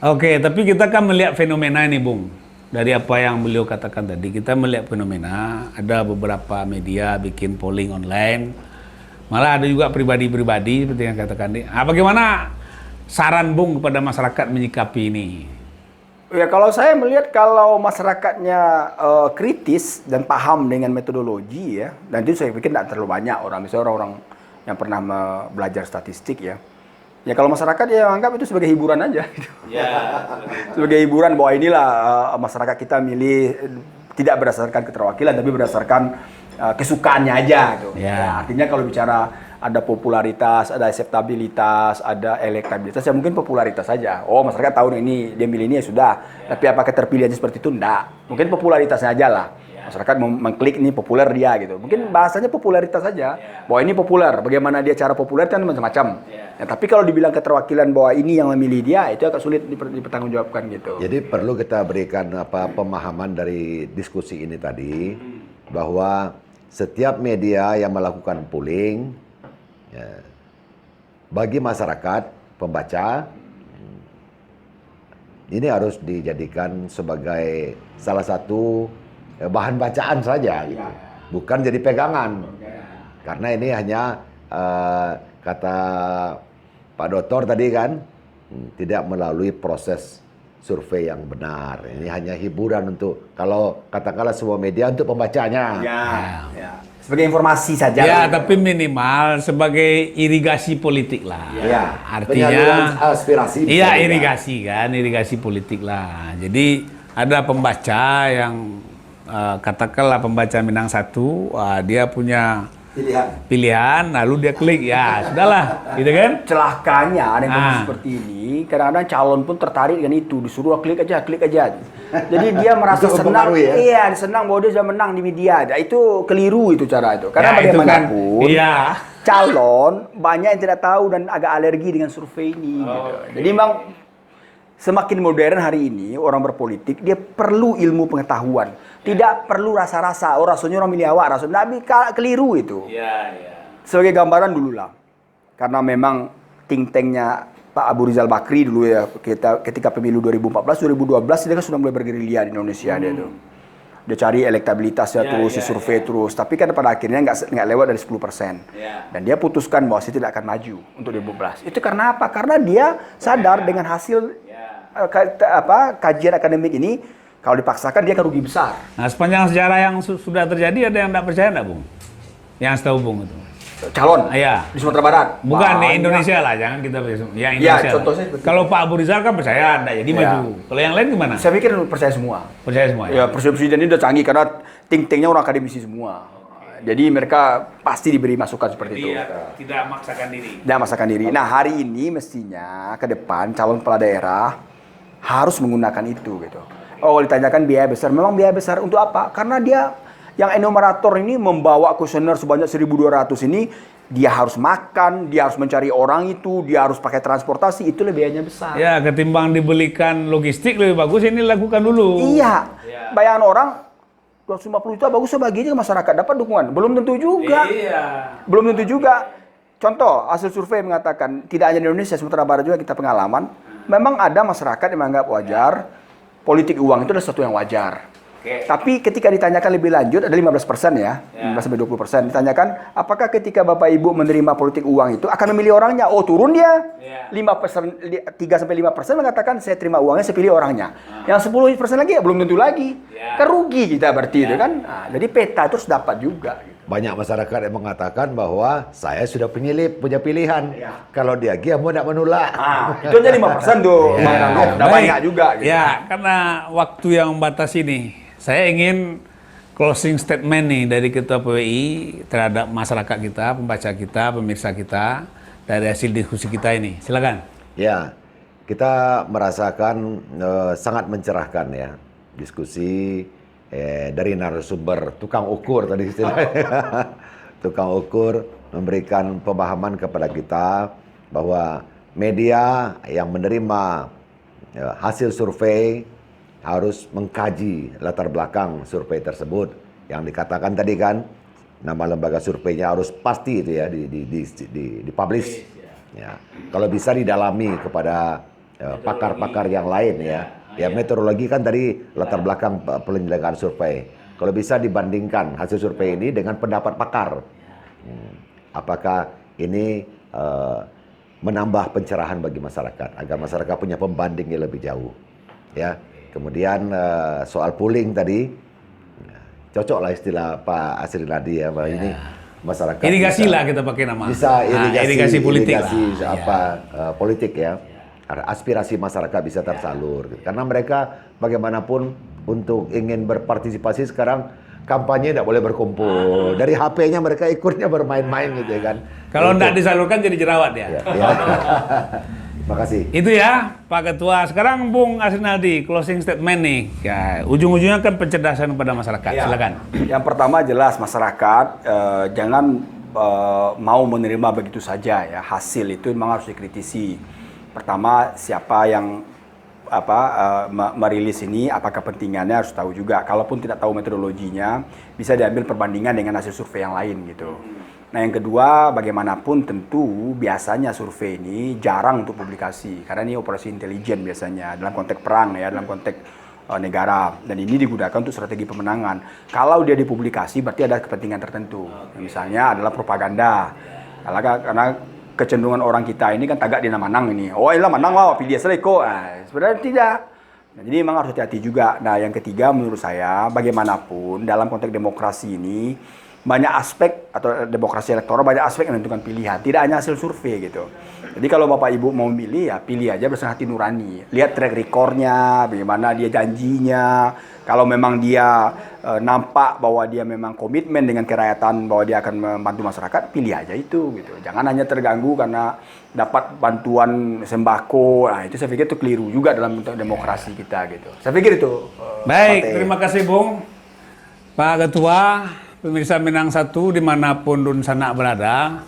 Oke, tapi kita kan melihat fenomena ini, Bung. Dari apa yang beliau katakan tadi, kita melihat fenomena ada beberapa media bikin polling online. Malah ada juga pribadi-pribadi seperti yang katakan dia. Bagaimana saran Bung kepada masyarakat menyikapi ini? Ya, kalau saya melihat kalau masyarakatnya kritis dan paham dengan metodologi ya, dan itu saya pikir tidak terlalu banyak orang, misalnya orang-orang yang pernah belajar statistik ya. Ya kalau masyarakat ya anggap itu sebagai hiburan aja. Gitu. Sebagai hiburan bahwa inilah masyarakat kita milih tidak berdasarkan keterwakilan tapi berdasarkan kesukaannya aja gitu. Ya, artinya kalau bicara ada popularitas, ada akseptabilitas, ada elektabilitas, ya mungkin popularitas saja. Oh, masyarakat tahu ini dia milih ini ya sudah. Tapi apakah terpilihnya seperti itu? Enggak. Mungkin popularitasnya aja lah. Masyarakat mengklik ini populer dia gitu. Mungkin bahasanya popularitas saja. Bahwa ini populer. Bagaimana dia cara populer kan macam-macam. Ya, tapi kalau dibilang keterwakilan bahwa ini yang memilih dia, itu agak sulit dipertanggungjawabkan gitu. Jadi perlu kita berikan pemahaman dari diskusi ini tadi bahwa setiap media yang melakukan polling ya, bagi masyarakat pembaca ini harus dijadikan sebagai salah satu bahan bacaan saja, gitu. Bukan jadi pegangan. Karena ini hanya kata Pak Dokter tadi kan, tidak melalui proses survei yang benar. Ini hanya hiburan untuk, kalau katakanlah sebuah media untuk pembacanya. Ya. Sebagai informasi saja. Ya, tapi minimal sebagai irigasi politik lah. Ya, Artinya penyaluran aspirasi. iya, irigasi kan, irigasi politik lah. Jadi ada pembaca yang katakanlah pembaca Minang 1, dia punya pilihan, lalu dia klik, ya sudahlah, gitu kan? Celakanya ada yang seperti ini, kadang-kadang calon pun tertarik dengan itu, disuruh klik aja. Jadi dia merasa senang, ya? iya, senang bahwa dia sudah menang di media. Itu keliru itu cara itu. Karena Ya, itu bagaimanapun, kan, calon banyak yang tidak tahu dan agak alergi dengan survei ini. Gitu. Jadi memang semakin modern hari ini orang berpolitik, dia perlu ilmu pengetahuan. Tidak perlu rasa-rasa, rasanya orang milih awak, rasanya tapi keliru itu. Sebagai gambaran dulu lah. Karena memang think tanknya Pak Abu Rizal Bakri dulu ya, ketika pemilu 2014-2012 dia kan sudah mulai bergerilya di Indonesia dia tuh. Dia cari elektabilitasnya terus, survei terus. Tapi kan pada akhirnya nggak lewat dari 10%. Dan dia putuskan bahwa saya tidak akan maju untuk 2012. Itu karena apa? Karena dia sadar dengan hasil kajian akademik ini, kalau dipaksakan dia akan rugi besar. Nah, sepanjang sejarah yang sudah terjadi, ada yang tidak percaya enggak, Bung? Yang setahu Bung itu. Calon Iya. di Sumatera Barat. Bukan di Indonesia lah, jangan kita ya Indonesia. contohnya kalau Pak Abu Rizal kan percaya enggak jadi maju. Kalau yang lain gimana? Saya pikir percaya semua. Percaya semua Ya, presiden ini udah canggih karena think-tanknya orang akademisi semua. Jadi mereka pasti diberi masukan seperti itu. Tidak memaksakan diri. Tidak memaksakan diri. Nah, hari ini mestinya ke depan calon kepala daerah harus menggunakan itu gitu. Oh, ditanyakan biaya besar. Memang biaya besar untuk apa? Karena dia yang enumerator ini membawa kuesioner sebanyak 1.200 ini, dia harus makan, dia harus mencari orang itu, dia harus pakai transportasi, itu lebih biayanya besar. Ya, ketimbang dibelikan logistik lebih bagus ini lakukan dulu. Iya. Bayangan orang 250 juta bagus sebagiannya masyarakat dapat dukungan. Belum tentu juga. Belum tentu juga. Contoh, hasil survei mengatakan tidak hanya di Indonesia, Sumatera Barat juga kita pengalaman, memang ada masyarakat yang menganggap wajar politik uang itu adalah sesuatu yang wajar. Tapi ketika ditanyakan lebih lanjut, ada 15% ya, 15-20%. Ditanyakan, apakah ketika Bapak Ibu menerima politik uang itu akan memilih orangnya? Oh, turun dia. 5%, 3-5% mengatakan saya terima uangnya, saya pilih orangnya. Yang 10% lagi ya belum tentu lagi. Kan rugi kita berarti itu kan. Nah, jadi peta itu harus dapat juga. Banyak masyarakat yang mengatakan bahwa saya sudah punya pilihan. Kalau dia mau tidak menolak. Itu aja 5% tuh. Udah banyak juga. Gitu. Ya, karena waktu yang membatasi ini, saya ingin closing statement nih dari Ketua PWI terhadap masyarakat kita, pembaca kita, pemirsa kita, dari hasil diskusi kita ini. Silakan. Ya, kita merasakan sangat mencerahkan ya diskusi dari narasumber tukang ukur tadi istilahnya. Tukang ukur memberikan pemahaman kepada kita bahwa media yang menerima hasil survei harus mengkaji latar belakang survei tersebut. Yang dikatakan tadi kan, nama lembaga surveinya harus pasti itu ya dipublish. Ya. Kalau bisa didalami kepada pakar-pakar yang lain ya. Ya, meteorologi kan tadi latar belakang penyelenggaraan survei. Kalau bisa dibandingkan hasil survei ini dengan pendapat pakar. Apakah ini menambah pencerahan bagi masyarakat agar masyarakat punya pembanding yang lebih jauh. Ya. Kemudian soal polling tadi cocok lah istilah Pak Asri Nadi ya, bahwa ini masyarakat irigasi lah kita pakai nama. Bisa irigasi politik politik ya. Aspirasi masyarakat bisa tersalur. Karena mereka bagaimanapun untuk ingin berpartisipasi sekarang kampanye tidak boleh berkumpul. Dari HP-nya mereka ikutnya bermain-main gitu kan. Kalau tidak disalurkan jadi jerawat ya. Makasih. Itu ya Pak Ketua. Sekarang Bung Asrinaldi, closing statement nih. Ya, ujung-ujungnya kan pencerdasan kepada masyarakat. Ya. Silakan. Yang pertama jelas masyarakat jangan mau menerima begitu saja ya. Hasil itu memang harus dikritisi. Pertama, siapa yang merilis ini, apa kepentingannya harus tahu juga. Kalaupun tidak tahu metodologinya, bisa diambil perbandingan dengan hasil survei yang lain gitu. Nah, yang kedua, bagaimanapun tentu biasanya survei ini jarang untuk publikasi karena ini operasi intelijen biasanya dalam konteks perang ya, dalam konteks negara, dan ini digunakan untuk strategi pemenangan. Kalau dia dipublikasi berarti ada kepentingan tertentu. Misalnya adalah propaganda. Karena kecenderungan orang kita ini kan tagak dina manang ini. Oh, ilah manang lah, pilih seleko. Sebenarnya tidak. Nah, jadi memang harus hati-hati juga. Nah, yang ketiga menurut saya bagaimanapun dalam konteks demokrasi ini banyak aspek, atau demokrasi elektoral banyak aspek yang menentukan pilihan, tidak hanya hasil survei gitu. Jadi kalau Bapak Ibu mau milih ya pilih aja berdasarkan hati nurani. Lihat track recordnya, bagaimana dia janjinya. Kalau memang dia nampak bahwa dia memang komitmen dengan kerakyatan, bahwa dia akan membantu masyarakat, pilih aja itu gitu. Jangan hanya terganggu karena dapat bantuan sembako. Nah, itu saya pikir itu keliru juga dalam bentuk demokrasi kita gitu. Saya pikir itu. Baik, terima kasih Bung. Pak Ketua, pemirsa Minang 1 dimanapun Dun Sanak berada,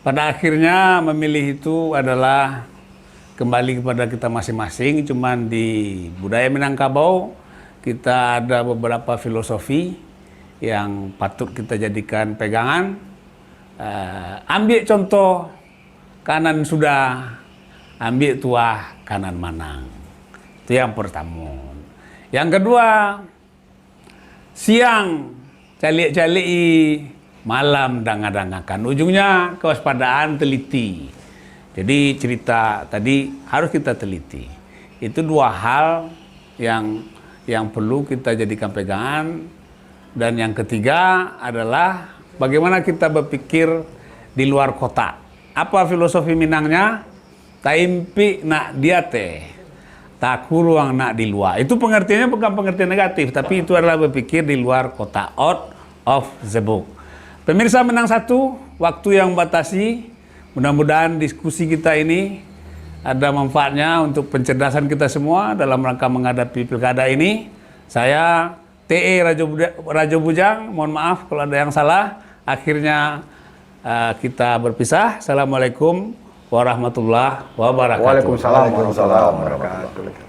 pada akhirnya memilih itu adalah kembali kepada kita masing-masing. Cuman di budaya Minangkabau kita ada beberapa filosofi yang patut kita jadikan pegangan. Ambil contoh kanan sudah, ambil tuah kanan manang. Itu yang pertama. Yang kedua, siang calik-calik, malam danga-dangakan. Ujungnya kewaspadaan, teliti. Jadi cerita tadi harus kita teliti. Itu dua hal yang perlu kita jadikan pegangan. Dan yang ketiga adalah bagaimana kita berpikir di luar kota. Apa filosofi Minangnya? Taimpi nak diate, tak ruang nak di luar. Itu pengertiannya bukan pengertian negatif, tapi itu adalah berpikir di luar kota, out of the book. Pemirsa Minang 1, waktu yang batasi, mudah-mudahan diskusi kita ini ada manfaatnya untuk pencerdasan kita semua dalam rangka menghadapi pilkada ini. Saya TE Rajo Bujang, mohon maaf kalau ada yang salah. Akhirnya kita berpisah. Assalamualaikum warahmatullahi wabarakatuh. Waalaikumsalam warahmatullahi wabarakatuh.